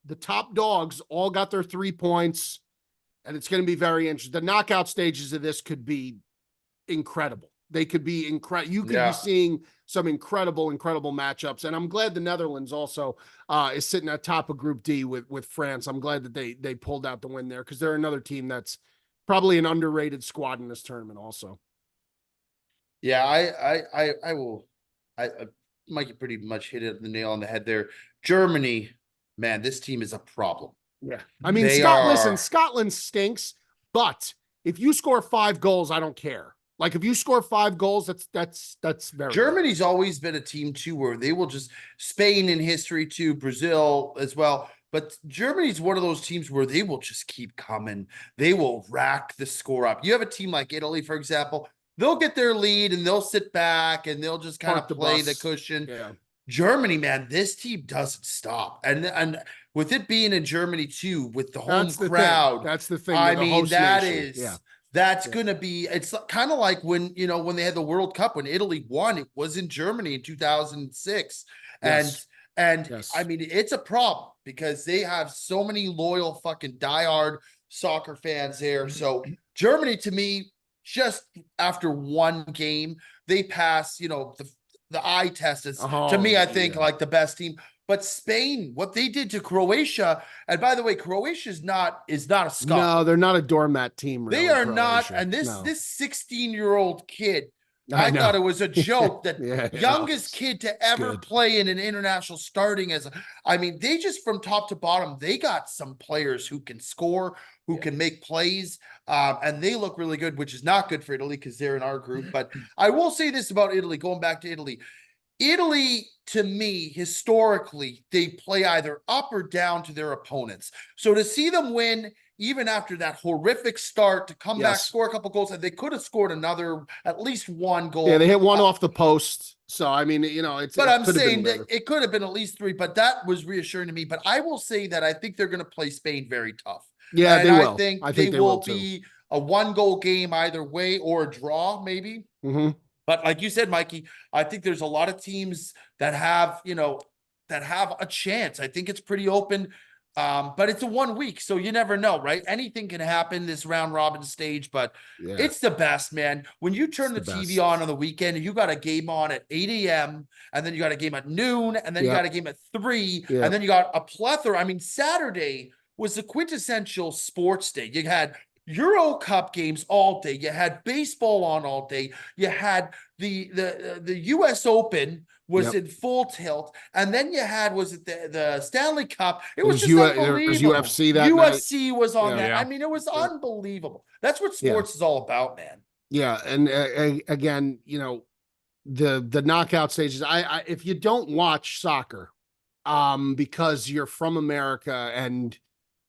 the top dogs all got their 3 points, and it's going to be very interesting. The knockout stages of this could be incredible. They could be incredible. You could be seeing some incredible matchups. And I'm glad the Netherlands also is sitting at top of Group D with France. I'm glad that they pulled out the win there, because they're another team that's probably an underrated squad in this tournament also. Yeah, I will. Mikey pretty much hit it the nail on the head there. Germany, man, this team is a problem. Yeah. I mean, Scotland stinks, but if you score 5 goals, I don't care. Like, if you score 5 goals, that's very Germany's good. always been a team too, where they will just, Spain in history too, Brazil as well. But Germany's one of those teams where they will just keep coming. They will rack the score up. You have a team like Italy, for example, they'll get their lead and they'll sit back and they'll just kind of play the cushion. Yeah. Germany, man, this team doesn't stop. And with it being in Germany too, with the home crowd, that's the thing. I mean, that's going to be, it's kind of like when they had the World Cup, when Italy won, it was in Germany in 2006. Yes. I mean, it's a problem because they have so many loyal fucking diehard soccer fans there. So Germany, to me, just after one game, they pass, the eye test is, to me, I think like the best team. But Spain, what they did to Croatia, and by the way, Croatia is not a Scot. No, they're not a doormat team. Really, they are Croatia. Not. And this 16-year-old kid, I thought it was a joke that youngest kid to ever play in an international starting they just, from top to bottom, they got some players who can score, who can make plays, and they look really good, which is not good for Italy because they're in our group. But I will say this about Italy, going back to Italy. Italy, to me, historically, they play either up or down to their opponents. So to see them win, even after that horrific start, to come back, score a couple goals, and they could have scored at least one goal. Yeah, they hit one off the post. So, I mean, it's. But I'm saying that it could have been at least 3, but that was reassuring to me. But I will say that I think they're going to play Spain very tough. Yeah, and they will. I think they will be a 1-goal game either way, or a draw, maybe. Mm-hmm. But like you said, Mikey, I think there's a lot of teams that have a chance. I think it's pretty open. But it's a 1 week, so you never know, right? Anything can happen this round robin stage, but it's the best, man. When you turn the TV on the weekend, and you got a game on at 8 a.m., and then you got a game at noon, and then you got a game at 3, and then you got a plethora. I mean, Saturday was the quintessential sports day. You had Euro Cup games all day. You had baseball on all day. You had the US Open was in full tilt. And then you had, was it the Stanley Cup? It was just unbelievable. It was UFC that UFC night. Was on that. I mean, it was unbelievable. That's what sports is all about, man. Yeah. And again, the knockout stages, I if you don't watch soccer, because you're from America, and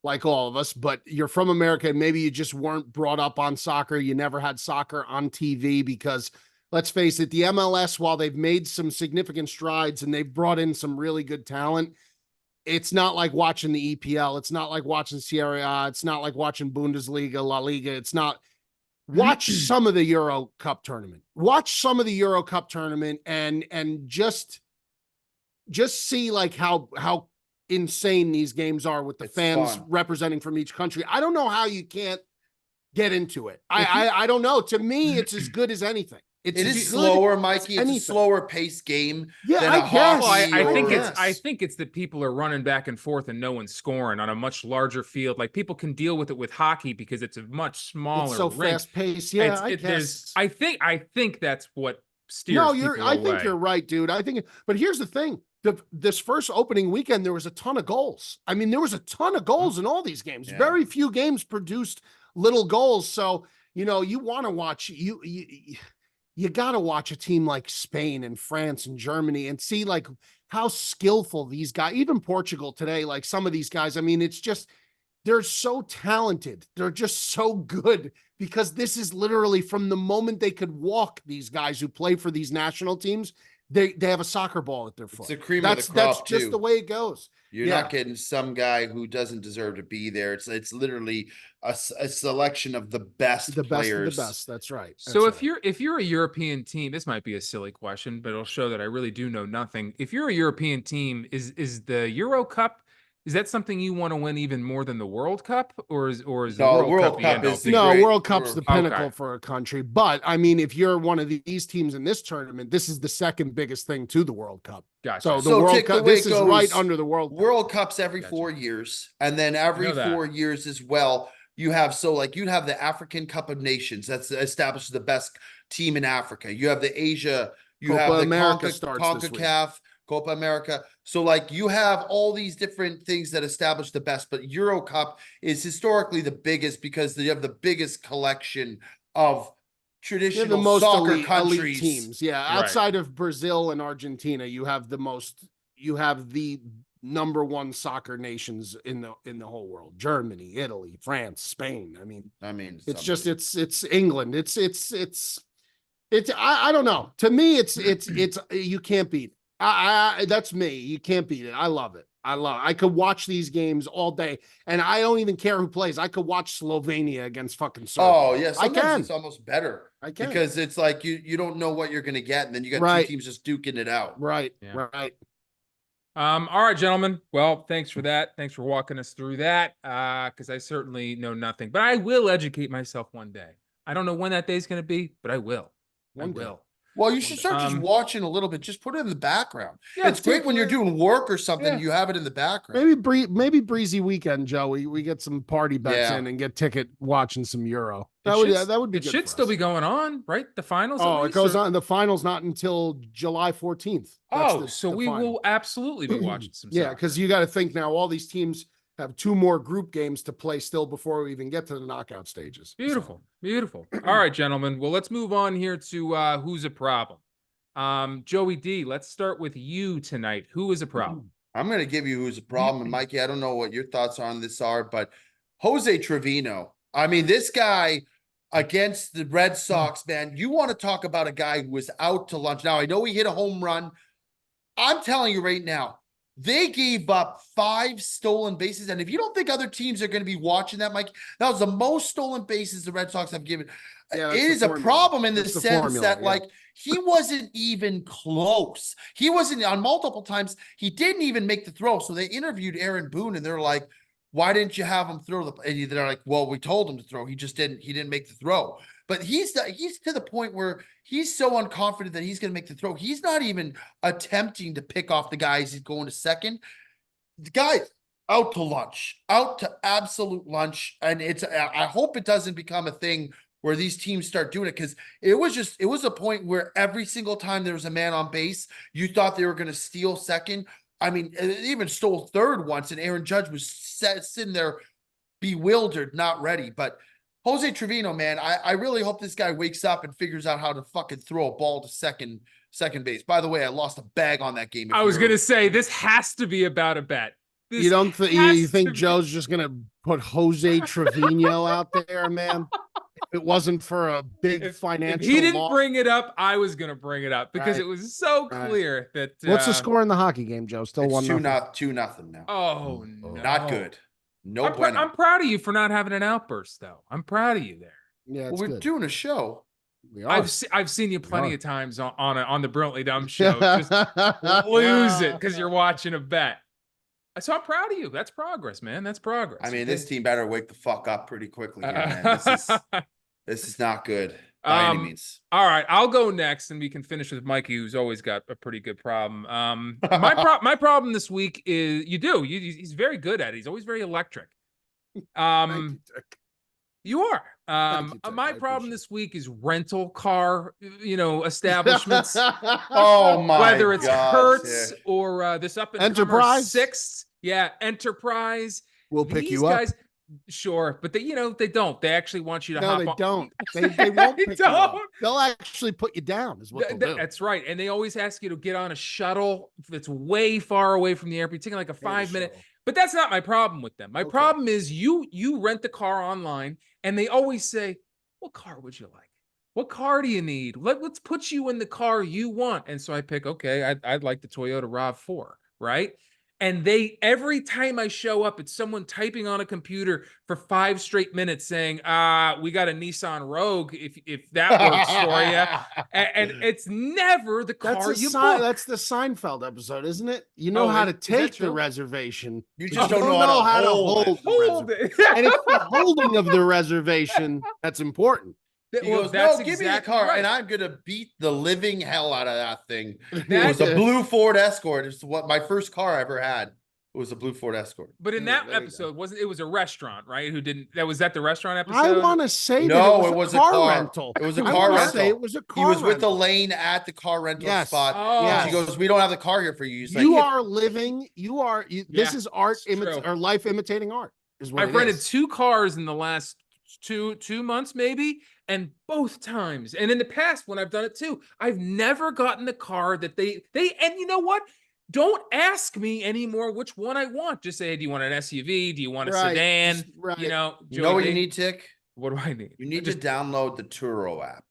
like all of us, but you're from America and maybe you just weren't brought up on soccer. You never had soccer on TV, because let's face it, the MLS, while they've made some significant strides and they've brought in some really good talent, it's not like watching the EPL. It's not like watching Serie A. It's not like watching Bundesliga, La Liga. It's not, watch some of the Euro Cup tournament. Watch some of the Euro Cup tournament and just see like how insane these games are with the It's fans fun. representing from each country. I don't know how you can't get into it. I don't know. To me, it's as good as anything. It's It as is good slower, as Mikey. It's a anything. slower paced game Yeah, than I a guess. hockey. Well, or- I think it's that people are running back and forth and no one's scoring on a much larger field. Like people can deal with it with hockey because it's a much smaller It's so rink. fast paced. Yeah, I There's guess. I think that's what steers No, people I away. think you're right, dude. I think, but here's the thing. This first opening weekend, there was a ton of goals. I mean, there was a ton of goals in all these games. Yeah. Very few games produced little goals. So, you want to watch you got to watch a team like Spain and France and Germany and see like how skillful these guys, even Portugal today, like some of these guys. I mean, it's just, they're so talented. They're just so good because this is literally from the moment they could walk, these guys who play for these national teams, they have a soccer ball at their foot. It's the cream of the crop, That's just too. the way it goes. You're Yeah. not getting some guy who doesn't deserve to be there. It's literally a selection of the best The best players. of the best. That's right. So That's right. if you're a European team, this might be a silly question, but it'll show that I really do know nothing. If you're a European team, is the Euro Cup, is that something you want to win even more than the World Cup, or is the No, World World Cup Cup the end is all the be all? No, great- World Cup's the Okay. pinnacle for a country. But I mean, if you're one of these teams in this tournament, this is the second biggest thing to the World Cup. Gotcha. So the So, World Tick, the Cup, way this it is right goes, under the World Cup. World Cups every Gotcha. 4 years, and then every know that. 4 years as well. You have you'd have the African Cup of Nations that's established the best team in Africa. You have the Asia, you Copa have the America starts this week. CONCACAF, Copa America. So like you have all these different things that establish the best, but Euro Cup is historically the biggest because you have the biggest collection of They're traditional the most soccer elite countries. teams. Yeah. Right. Outside of Brazil and Argentina, you have the number one soccer nations in the whole world. Germany, Italy, France, Spain. I mean, it's just, it's England. It's I don't know. To me, it's you can't beat it. That's me. You can't beat it. I love it. I could watch these games all day and I don't even care who plays. I could watch Slovenia against fucking Serbia. Oh yeah, I sometimes can. it's almost better I can. because it's like you don't know what you're gonna get, and then you got Right. two teams just duking it out. Right. Yeah. Right. All right, gentlemen. Well, thanks for that. Thanks for walking us through that. Because I certainly know nothing, but I will educate myself one day. I don't know when that day is going to be, but I will. One day. will. Well, you should start just Um, watching a little bit. Just put it in the background. Yeah, It's great when you're doing work or something. Yeah. You have it in the background. Maybe breezy weekend, Joe. We get some party bets Yeah. in and get ticket watching some Euro. It That should- would be It good should for still us. be going on, right? The finals. at Oh, it least, goes or- on. The final's not until July 14th. Oh, so we will absolutely be watching some. Yeah, soccer. because you got to think now. All these teams have 2 more group games to play still before we even get to the knockout stages. Beautiful, beautiful. All right, gentlemen. Well, let's move on here to who's a problem. Joey D, let's start with you tonight. Who is a problem? I'm going to give you who's a problem. And Mikey, I don't know what your thoughts on this are, but Jose Trevino. I mean, this guy against the Red Sox, man, you want to talk about a guy who was out to lunch. Now, I know he hit a home run. I'm telling you right now, they gave up 5 stolen bases. And if you don't think other teams are going to be watching that, Mike, that was the most stolen bases the Red Sox have given. Yeah, It that's is the a formula. problem in the That's the sense formula, that, yeah. like, he wasn't even close. He wasn't on multiple times. He didn't even make the throw. So they interviewed Aaron Boone and they're like, why didn't you have him throw the, and they're like, well, we told him to throw. He didn't make the throw. But he's to the point where he's so unconfident that he's going to make the throw. He's not even attempting to pick off the guys he's going to second. The guy's out to lunch, out to absolute lunch. And I hope it doesn't become a thing where these teams start doing it, because it was a point where every single time there was a man on base, you thought they were going to steal second. I mean, they even stole third once, and Aaron Judge was sitting there bewildered, not ready. But Jose Trevino, man, I really hope this guy wakes up and figures out how to fucking throw a ball to second base. By the way, I lost a bag on that game. I was going to say, this has to be about a bet. This You don't think has you think to be- Joe's just gonna put Jose Trevino out there, man? If it wasn't for a big If financial he didn't loss. bring it up, I was going to bring it up because Right. it was so Right. clear that. What's the score in the hockey game, Joe? Still It's 1-0. 2-0 now. Oh, no. Not good. No I'm bueno. proud of you for not having an outburst, though. I'm proud of you there. Yeah, Well, it's we're good. doing a show. We are. I've seen you plenty are. of times on the Brilliantly Dumb show. Just lose it because you're watching a bet. So I'm proud of you. That's progress, man. That's progress. I mean, this team better wake the fuck up pretty quickly here, man. This is not good by any means. All right, I'll go next, and we can finish with Mikey, who's always got a pretty good problem. My problem this week is he's very good at it. He's always very electric. Thank you, Dick. You are. Thank you, Dick. My I problem appreciate this week is rental car, establishments. Oh my Whether it's God, Hertz Dick. or this up and Enterprise? Sixth, yeah, Enterprise. We'll pick These you up. guys, sure, but they don't. They actually want you to No, hop they on. don't. They won't They pick you up. don't. They'll actually put you down, is what they'll do. That's right, and they always ask you to get on a shuttle that's way far away from the airport, taking like a Hate a 5-minute. shuttle. But that's not my problem with them. My Okay. problem is you rent the car online, and they always say, "What car would you like? What car do you need? Let's put you in the car you want." And so I pick, okay, I'd like the Toyota RAV4, right? And every time I show up, it's someone typing on a computer for 5 straight minutes saying, we got a Nissan Rogue if that works for you. And it's never the car you book. That's the Seinfeld episode, isn't it? You know how to that take the true? reservation. You but just don't know how to hold the Hold reservation. it. And it's the holding of the reservation that's important. He Well, goes, that's no, give me the exactly car, right. and I'm gonna beat the living hell out of that thing. It That's was a blue Ford Escort. It's what my first car I ever had. It was a blue Ford Escort. But in that episode, it was a restaurant, right? Was that the restaurant episode? I want to say No, that it was a a car car. rental. It was a I car wanna rental. say it was a car He was with rental. Elaine at the car rental Yes. spot. Oh. And she goes, "We don't have the car here for you." He's You like, are living. This is art it's true. or life imitating art. Is what I've rented 2 cars in the last two months, maybe, and both times, and in the past when I've done it too, I've never gotten the car that they. And you know what? Don't ask me anymore which one I want. Just say, hey, do you want an SUV? Do you want a sedan? Right. "You know Joey what D? you need, Tick? What do I need? You need to download the Turo app.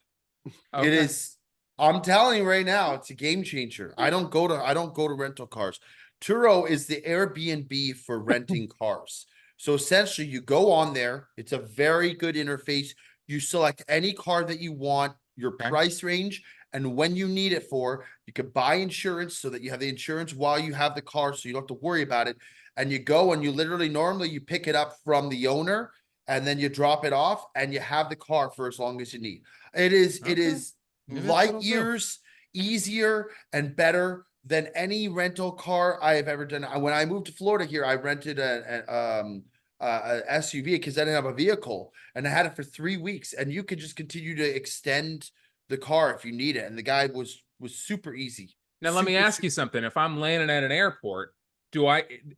Okay. It is. I'm telling you right now, it's a game changer. I don't go to rental cars. Turo is the Airbnb for renting cars. So essentially, you go on there. It's a very good interface. You select any car that you want, your price range, and when you need it for. You can buy insurance so that you have the insurance while you have the car, so you don't have to worry about it. And you go and you normally you pick it up from the owner, and then you drop it off, and you have the car for as long as you need. It is Okay. Maybe that's what light I'll do. years easier and better than any rental car I have ever done. When I moved to Florida here, I rented a SUV because I didn't have a vehicle, and I had it for 3 weeks, and you could just continue to extend the car if you need it. And the guy was super easy. Now let me ask you something. If I'm landing at an airport,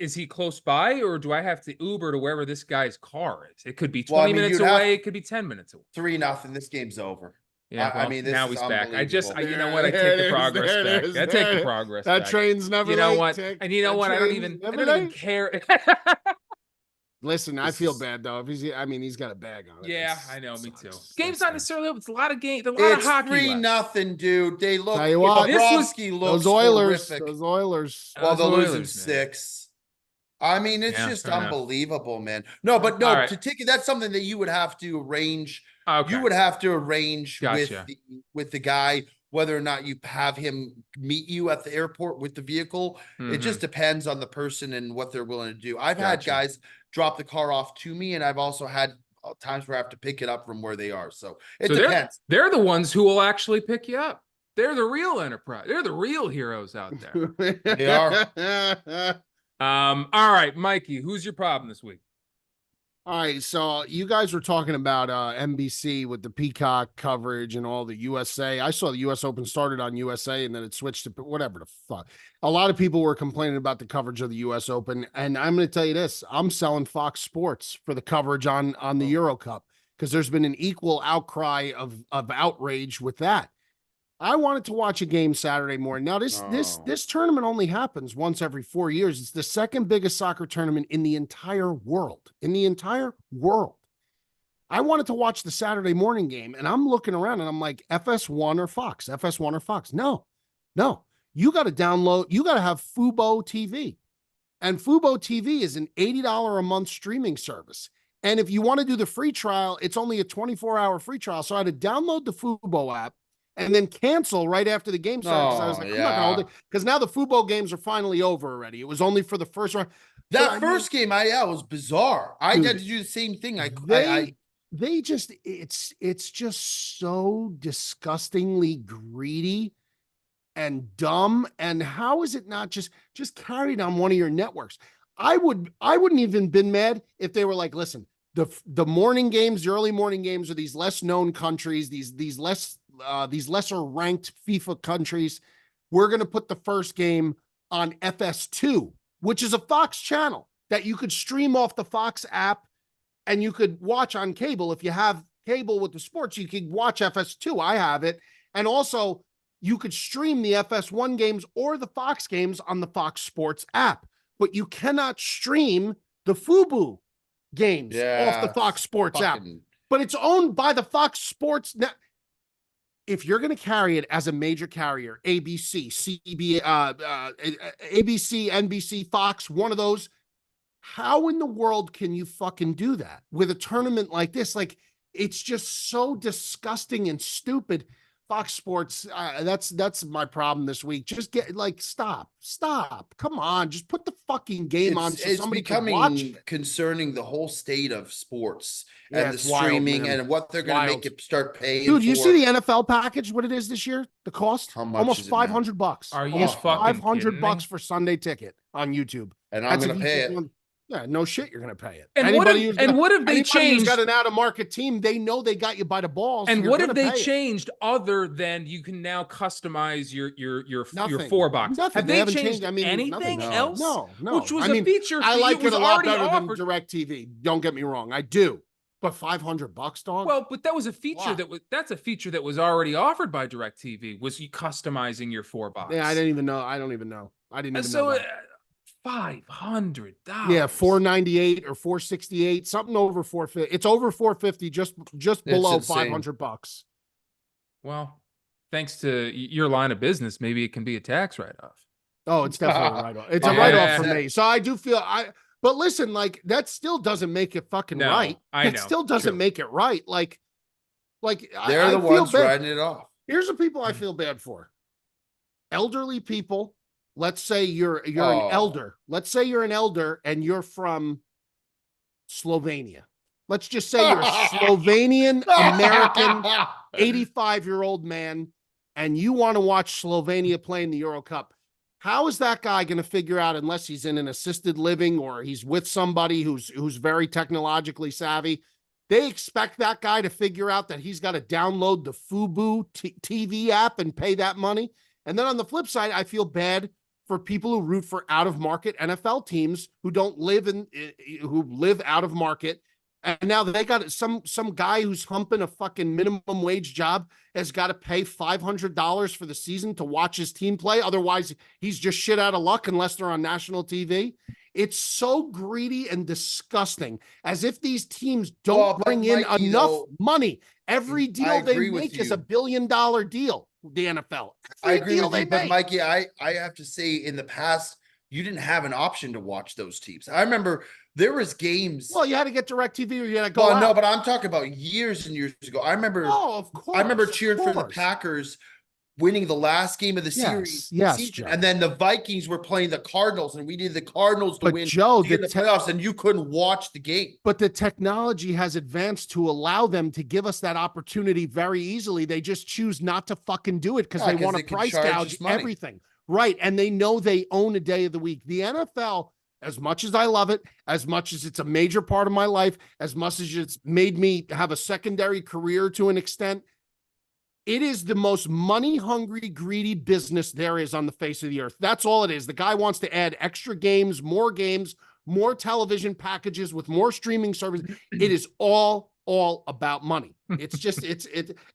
is he close by, or do I have to Uber to wherever this guy's car is? It could be 20 minutes away. It could be 10 minutes away. 3-0. This game's over. Yeah, I mean, this now is he's back. unbelievable. You know what? I take the progress back. I take the progress That back. train's never You know late, what? Tick. And you know That what? I don't train's even never even late. care. Listen, I This feel is- bad though. If he's got a bag on it. Yeah, That's- I know, me sucks. too. That Game's not sucks. necessarily over. It's a lot of game. A lot of It's hockey. 3-0, dude. They look. Tell you what, Bobrovsky looks Those Oilers. horrific. Those Oilers. Well, Those they're losing Oilers, man. 6. I mean, it's Yeah, just fair enough. unbelievable, man. No, but no, All right. to take it, that's something that you would have to arrange. Okay. You would have to arrange Gotcha. with the guy, whether or not you have him meet you at the airport with the vehicle. It just depends on the person and what they're willing to do. I've had Gotcha. guys drop the car off to me, and I've also had times where I have to pick it up from where they are. So it So depends. They're the ones who will actually pick you up. They're the real enterprise. They're the real heroes out there. They are. All right, Mikey, who's your problem this week? All right, so you guys were talking about NBC with the Peacock coverage and all the USA. I saw the US Open started on USA and then it switched to whatever the fuck. A lot of people were complaining about the coverage of the US Open, and I'm going to tell you this: I'm selling Fox Sports for the coverage on the Euro Cup because there's been an equal outcry of outrage with that. I wanted to watch a game Saturday morning. Now this tournament only happens once every 4 years. It's the second biggest soccer tournament in the entire world. I wanted to watch the Saturday morning game, and I'm looking around and I'm like, FS1 or Fox, FS1 or Fox. No. You got to download, you got to have Fubo TV. And Fubo TV is an $80 a month streaming service. And if you want to do the free trial, it's only a 24-hour free trial. So I had to download the Fubo app and then cancel right after the game started because I was Oh, like, I'm not gonna hold yeah. it because now the Fubo games are finally over already. It was only for the first round. But That I mean, first game, was bizarre. I Dude, had to do the same thing. they just it's just so disgustingly greedy and dumb. And how is it not just carried on one of your networks? I wouldn't even been mad if they were like, listen, the morning games, the early morning games are these less known countries, these lesser ranked FIFA countries. We're gonna put the first game on FS2, which is a Fox channel that you could stream off the Fox app and you could watch on cable. If you have cable with the sports, you could watch FS2. I have it. And also, you could stream the FS1 games or the Fox games on the Fox Sports app, but you cannot stream the Fubo games off the Fox Sports app. But it's owned by the Fox Sports Net. If you're going to carry it as a major carrier, ABC, ABC, NBC, Fox, one of those, how in the world can you fucking do that with a tournament like this? Like, it's just so disgusting and stupid. Fox Sports, that's my problem this week. Just stop. Come on, just put the fucking game on so it's somebody can watch becoming it. concerning the whole state of sports Yeah, and the it's wild, streaming man. and what they're It's going to wild. make it start paying Dude, you for. see the NFL package, what it is this year? The cost? How much Almost is it now? $500. Are you Almost fucking kidding $500 me? for Sunday ticket on YouTube. And I'm That's going if to you pay just it. want- Yeah, no shit, you're gonna pay it. And Anybody who's got what if they anybody who's changed? got an out of market team, they know they got you by the balls. And you're what if gonna they pay it. changed other than you can now customize your Nothing. 4 box? Nothing. Have They they haven't changed changed. I mean, anything nothing. else? No. Which was I a mean, feature I like it was it a lot already better offered. than DirecTV. Don't get me wrong, I do. But $500, dog. Well, but that was a feature Wow. that's a feature that was already offered by DirecTV. Was you customizing your 4 box? Yeah, I didn't even know. I don't even know. I didn't even know that. $500. Yeah, $498 or $468, something over $450. It's over $450, just below insane. $500. Well, thanks to your line of business, maybe it can be a tax write-off. Oh, it's definitely a write-off. It's a Yeah. write-off for me. So I do feel but listen, like, that still doesn't make it fucking No, right. I know. It still doesn't True. make it right. Like They're I the feel ones bad. writing it off. Here's the people I feel bad for. Elderly people. Let's say you're an elder. Let's say you're an elder and you're from Slovenia. Let's just say you're a Slovenian American 85-year-old man and you want to watch Slovenia play in the Euro Cup. How is that guy going to figure out, unless he's in an assisted living or he's with somebody who's very technologically savvy? They expect that guy to figure out that he's got to download the Fubo TV app and pay that money. And then on the flip side, I feel bad for people who root for out-of-market NFL teams who who live out of market. And now they got some guy who's humping a fucking minimum wage job has got to pay $500 for the season to watch his team play. Otherwise, he's just shit out of luck unless they're on national TV. It's so greedy and disgusting, as if these teams don't bring in enough money. Every deal they make is $1 billion deal. The NFL. I agree with you, but Mikey, I have to say, in the past, you didn't have an option to watch those teams. I remember there was games. Well, you had to get DirecTV or you had to go. Well, no, but I'm talking about years and years ago. I remember. Oh, of course. I remember cheering for the Packers winning the last game of the series. Yes, Joe. And then the Vikings were playing the Cardinals, and we needed the Cardinals to win Joe, to get the playoffs, and you couldn't watch the game. But the technology has advanced to allow them to give us that opportunity very easily. They just choose not to fucking do it because they want to price gouge everything. Right. And they know they own a day of the week. The NFL, as much as I love it, as much as it's a major part of my life, as much as it's made me have a secondary career to an extent, it is the most money-hungry, greedy business there is on the face of the earth. That's all it is. The guy wants to add extra games, more television packages with more streaming services. It is all about money. It's just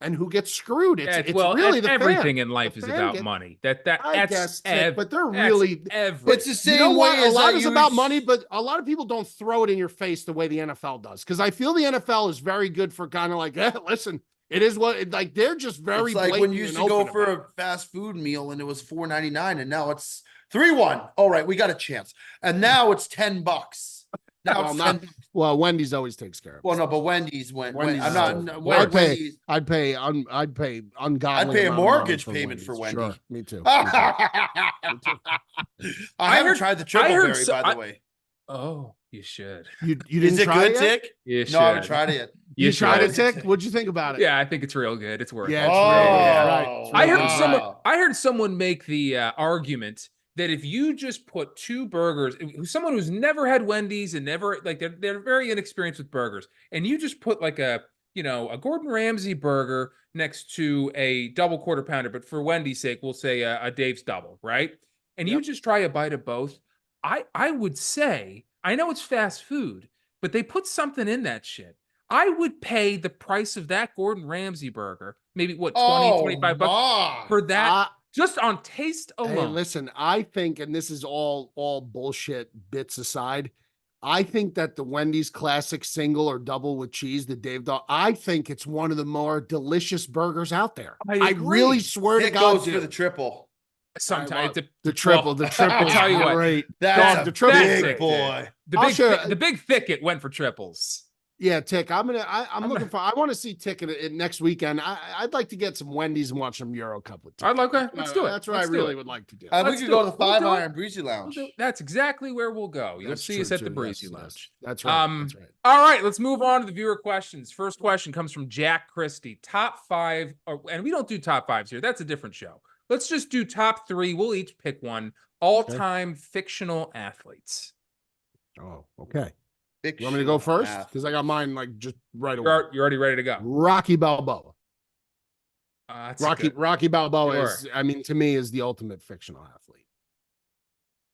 and who gets screwed? It's really the everything fan. in life is about money. But they're really everything. It's the same you know way. A lot is about money, but a lot of people don't throw it in your face the way the NFL does. Because I feel the NFL is very good for kind of like, listen. It is they're just very. It's like when you used to go for a fast food meal and it was $4.99 and now it's $3.1. All right, we got a chance. And now it's $10. Now Well, it's not- 10. Well, Wendy's always takes care of it. Well, no, but Wendy's went. Wendy's I'm is not. different. No, I'd pay. Wendy's. I'd pay. I'd pay ungodly. I'd pay a amount of money mortgage payment for Wendy's. Wendy. Sure, me too. I haven't tried the triple berry, by the way. Oh, you should. You Is didn't it try good, it yet? Tick? You No, I haven't should. tried it yet. You tried it, should. Tick? What'd you think about it? Yeah, I think it's real good. It's worth Yeah, it. it's Oh, really good. yeah. Right. It's I really heard good. someone. I heard someone make the argument that if you just put two burgers, someone who's never had Wendy's and never like they're very inexperienced with burgers, and you just put like a Gordon Ramsay burger next to a double quarter pounder, but for Wendy's sake, we'll say a Dave's double, right? And you just try a bite of both. I would say, I know it's fast food, but they put something in that shit. I would pay the price of that Gordon Ramsay burger, maybe what, 20, 25 bucks for that, just on taste alone. Hey, listen, I think, and this is all bullshit bits aside, I think that the Wendy's classic single or double with cheese, the Dave Dog, I think it's one of the more delicious burgers out there. I I really swear to It God, goes for the triple. Sometimes the triple, the triple. I'll tell you what, great. That's Dog, a the triple big boy. the big thicket went for triples. Yeah, Tick. I'm looking for. I want to see Tick next weekend. I'd like to get some Wendy's and watch some Euro Cup with Tick. I'd like. Let's do it. That's what Let's I do really it. would like to do. We Let's could do go it. to the We'll 5 do it. Iron Breezy Lounge. That's exactly where we'll go. You'll That's see true, us at the too. Breezy Yes, Lounge. That's right. That's right. All right, let's move on to the viewer questions. First question comes from Jack Christie. Top 5, and we don't do top 5s here. That's a different show. Let's just do top 3. We'll each pick one. All-time fictional athletes. Oh, okay. You want me to go first? Because I got mine like just right away. You're already ready to go. Rocky Balboa. Rocky Balboa Sure. is, I mean, to me, is the ultimate fictional athlete.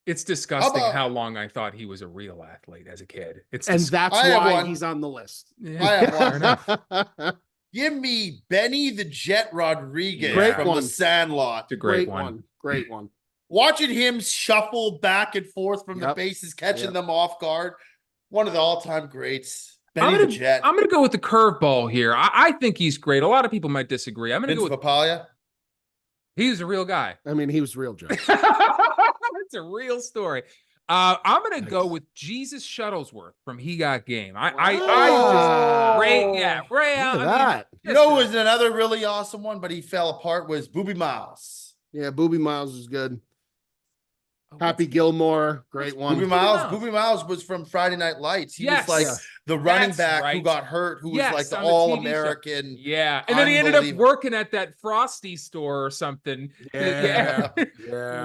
It's disgusting how long I thought he was a real athlete as a kid. And that's I have why one. he's on the list. Yeah, I have fair one. enough. Give me Benny the Jet Rodriguez Great from one. The Sandlot. It's a great one. Great one. Watching him shuffle back and forth from the Yep. bases, catching Yep. them off guard. One of the all-time greats. I'm Benny the Jet. gonna go with the curveball here. I think he's great. A lot of people might disagree. I'm gonna Vince go with Papaya. he's a real guy. I mean, he was real, Joe. It's a real story. I'm gonna go Nice. with Jesus Shuttlesworth from He Got Game. I Wow. just Ray. Yeah, Ray. Look at I mean, that. You know who was another really awesome one, but he fell apart, was Booby Miles. Yeah, Booby Miles was good. Oh, Happy Gilmore, great one. Booby Miles was from Friday Night Lights. He Yes. was like the running That's back who right. got hurt, who Yes, was like the on the TV show. all-American. Yeah, and then he ended up Unbelievable. working at that Frosty store or something. Yeah.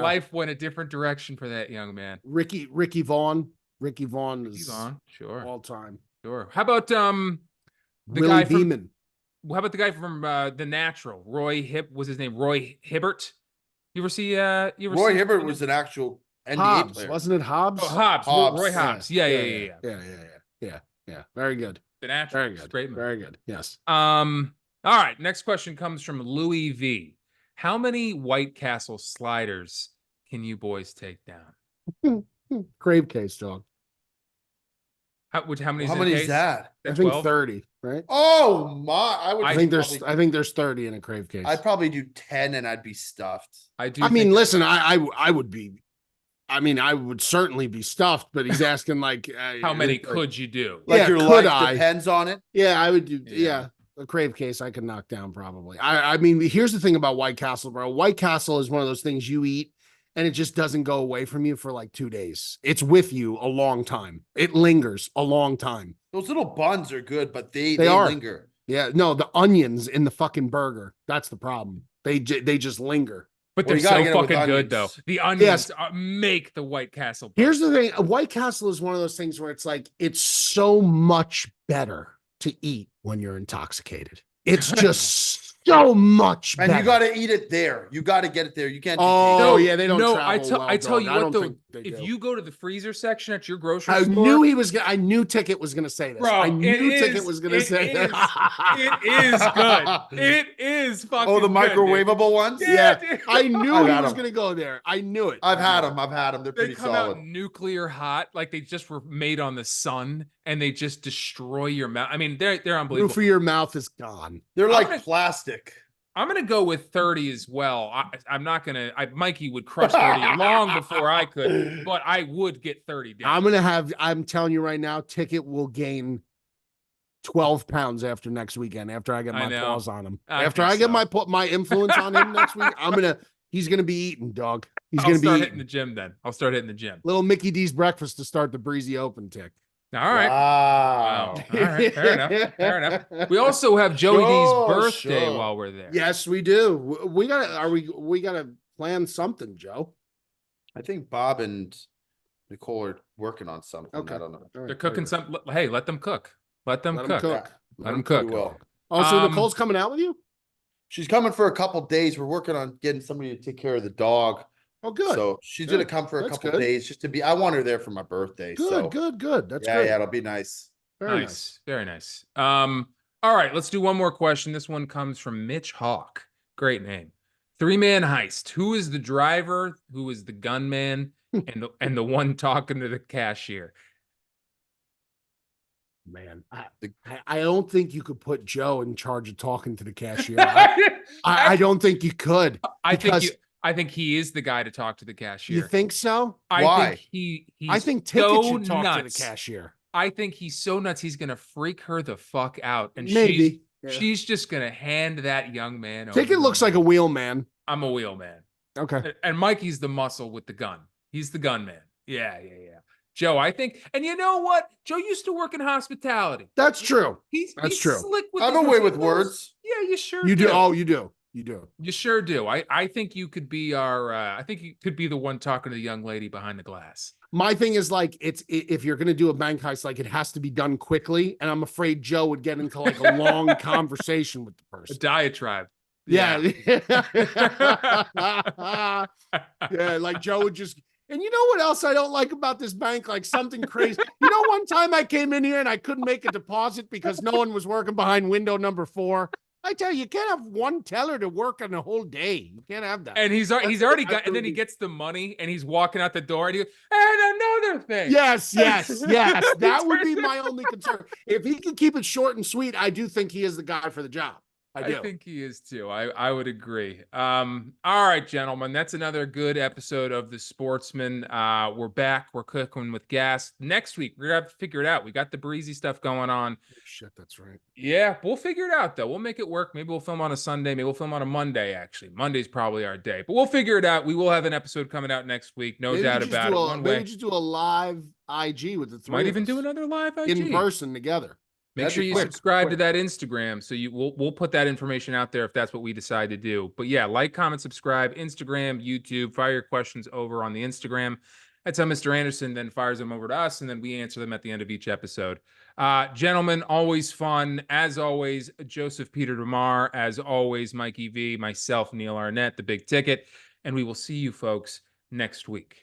Life went a different direction for that young man. Ricky Vaughn. Ricky Vaughn is He's on, sure, all time. sure. How about the Willie guy from? Beeman. How about the guy from The Natural? Roy was his name? Roy Hibbert. You ever see? Roy Hibbert was an actual NBA Hobbs, player. wasn't it Hobbs? Oh, Hobbs. Hobbs. Roy Hobbs. Yeah. Yeah. Very good. The Natural. Very It's a good. Great movie. Very good. Yes. All right. Next question comes from Louis V. How many White Castle sliders can you boys take down? Crave case, dog. How many? How many is that? I think 12? 30, right? Oh my! I think there's 30 in a crave case. I'd probably do 10 and I'd be stuffed. I do. I mean, think- listen, I would be. I mean, I would certainly be stuffed, but he's asking like How many like- could you do? Like Yeah, your could life I? depends on it. Yeah, I would do. Yeah. Yeah. A crave case I could knock down probably. I mean, here's the thing about White Castle, bro. White Castle is one of those things you eat and it just doesn't go away from you for like 2 days. It's with you a long time. It lingers a long time. Those little buns are good, but they are. linger. Yeah, no, the onions in the fucking burger. That's the problem. They just linger. But Well, they're you gotta so get it with fucking good, though. onions. The onions Yes. make the White Castle. Here's the thing. White Castle is one of those things where it's like, it's so much better to eat when you're intoxicated. It's just so much And better. you got to eat it there. You got to get it there. You can't. Oh, No, yeah, they don't no, travel I well, tell dog. you I what, don't though, think they if do. you go to the freezer section at your grocery I store, knew he was gonna. I knew Ticket was gonna say this. Bro, I knew it Ticket is- was gonna it say is- that. it is good. It is fucking. Oh, the good, dude. microwavable ones. Yeah, dude. I knew I've he had was 'em. gonna go there. I knew it. I've had them. They're They pretty come solid. out nuclear hot, like they just were made on the sun, and they just destroy your mouth. I mean, they're Roof unbelievable. of your mouth is gone. They're I'm like gonna- plastic. I'm gonna go with 30 as well. I'm not gonna. Mikey would crush 30 long before I could, but I would get 30 down. I'm telling you right now, Ticket will gain 12 pounds after next weekend. After I get I my know. paws on him, I after think I get so. my influence on him next week, he's gonna be eating, dog. He's I'll gonna be start hitting eating. the gym then. I'll start hitting the gym. Little Mickey D's breakfast to start the breezy open, Tick. All right. Wow. All right. Fair enough. Fair enough. We also have Joey D's birthday while we're there. Yes, we do. We gotta plan something, Joe. I think Bob and Nicole are working on something. Okay. I don't know. They're cooking something. Hey, let them cook. Let them Let 'em cook. cook. Let them We cook. will. Oh, so Nicole's coming out with you? She's coming for a couple days. We're working on getting somebody to take care of the dog. Oh, good. So she's Good. gonna come for a That's couple good. days just to be. I want her there for my birthday. Good, so good. That's yeah, great. yeah, it'll be nice. Very Nice. Very nice. All right, let's do one more question. This one comes from Mitch Hawk. Great name. 3-man heist. Who is the driver? Who is the gunman? and the one talking to the cashier? Man, I don't think you could put Joe in charge of talking to the cashier. I don't think you could. I think he is the guy to talk to the cashier. You think so? Why? He's I think Ticket so should talk nuts. to the cashier. I think he's so nuts he's gonna freak her the fuck out, and Maybe. she's just gonna hand that young man over. Ticket looks like a wheel man. I'm a wheel man. Okay. And Mikey's the muscle with the gun. He's the gun man. Yeah. Joe, I think, and you know what? Joe used to work in hospitality. That's true. He's true. Slick with I'm his away with knows. words. Yeah, you sure You do. do. Oh, you do. You do. You sure do. I think you could be our. I think you could be the one talking to the young lady behind the glass. My thing is like if you're gonna do a bank heist, like it has to be done quickly, and I'm afraid Joe would get into like a long conversation with the A person. diatribe. Yeah. Yeah, like Joe would just. And you know what else I don't like about this bank? Like something crazy. You know, one time I came in here and I couldn't make a deposit because no one was working behind window number 4. I tell you can't have one teller to work on a whole day. You can't have that. And he's already got, and then he gets the money and he's walking out the door and he goes, and another thing. Yes. That would be my only concern. If he can keep it short and sweet, I do think he is the guy for the job. I think he is too. I would agree. All right, gentlemen, that's another good episode of The Sportsman. We're back. We're cooking with gas. Next week, we're gonna have to figure it out. We got the breezy stuff going on. Shit, that's right. Yeah, we'll figure it out though. We'll make it work. Maybe we'll film on a Sunday. Maybe we'll film on a Monday. Actually, Monday's probably our day, but we'll figure it out. We will have an episode coming out next week. No doubt about it. Maybe just do a live IG with the 3. Might even do another live IG in person together. Make sure you subscribe to that Instagram. So we'll put that information out there if that's what we decide to do. But yeah, like, comment, subscribe, Instagram, YouTube, fire your questions over on the Instagram. That's how Mr. Anderson then fires them over to us, and then we answer them at the end of each episode. Gentlemen, always fun. As always, Joseph Peter DeMar. As always, Mikey V, myself, Neil Arnett, the Big Ticket. And we will see you folks next week.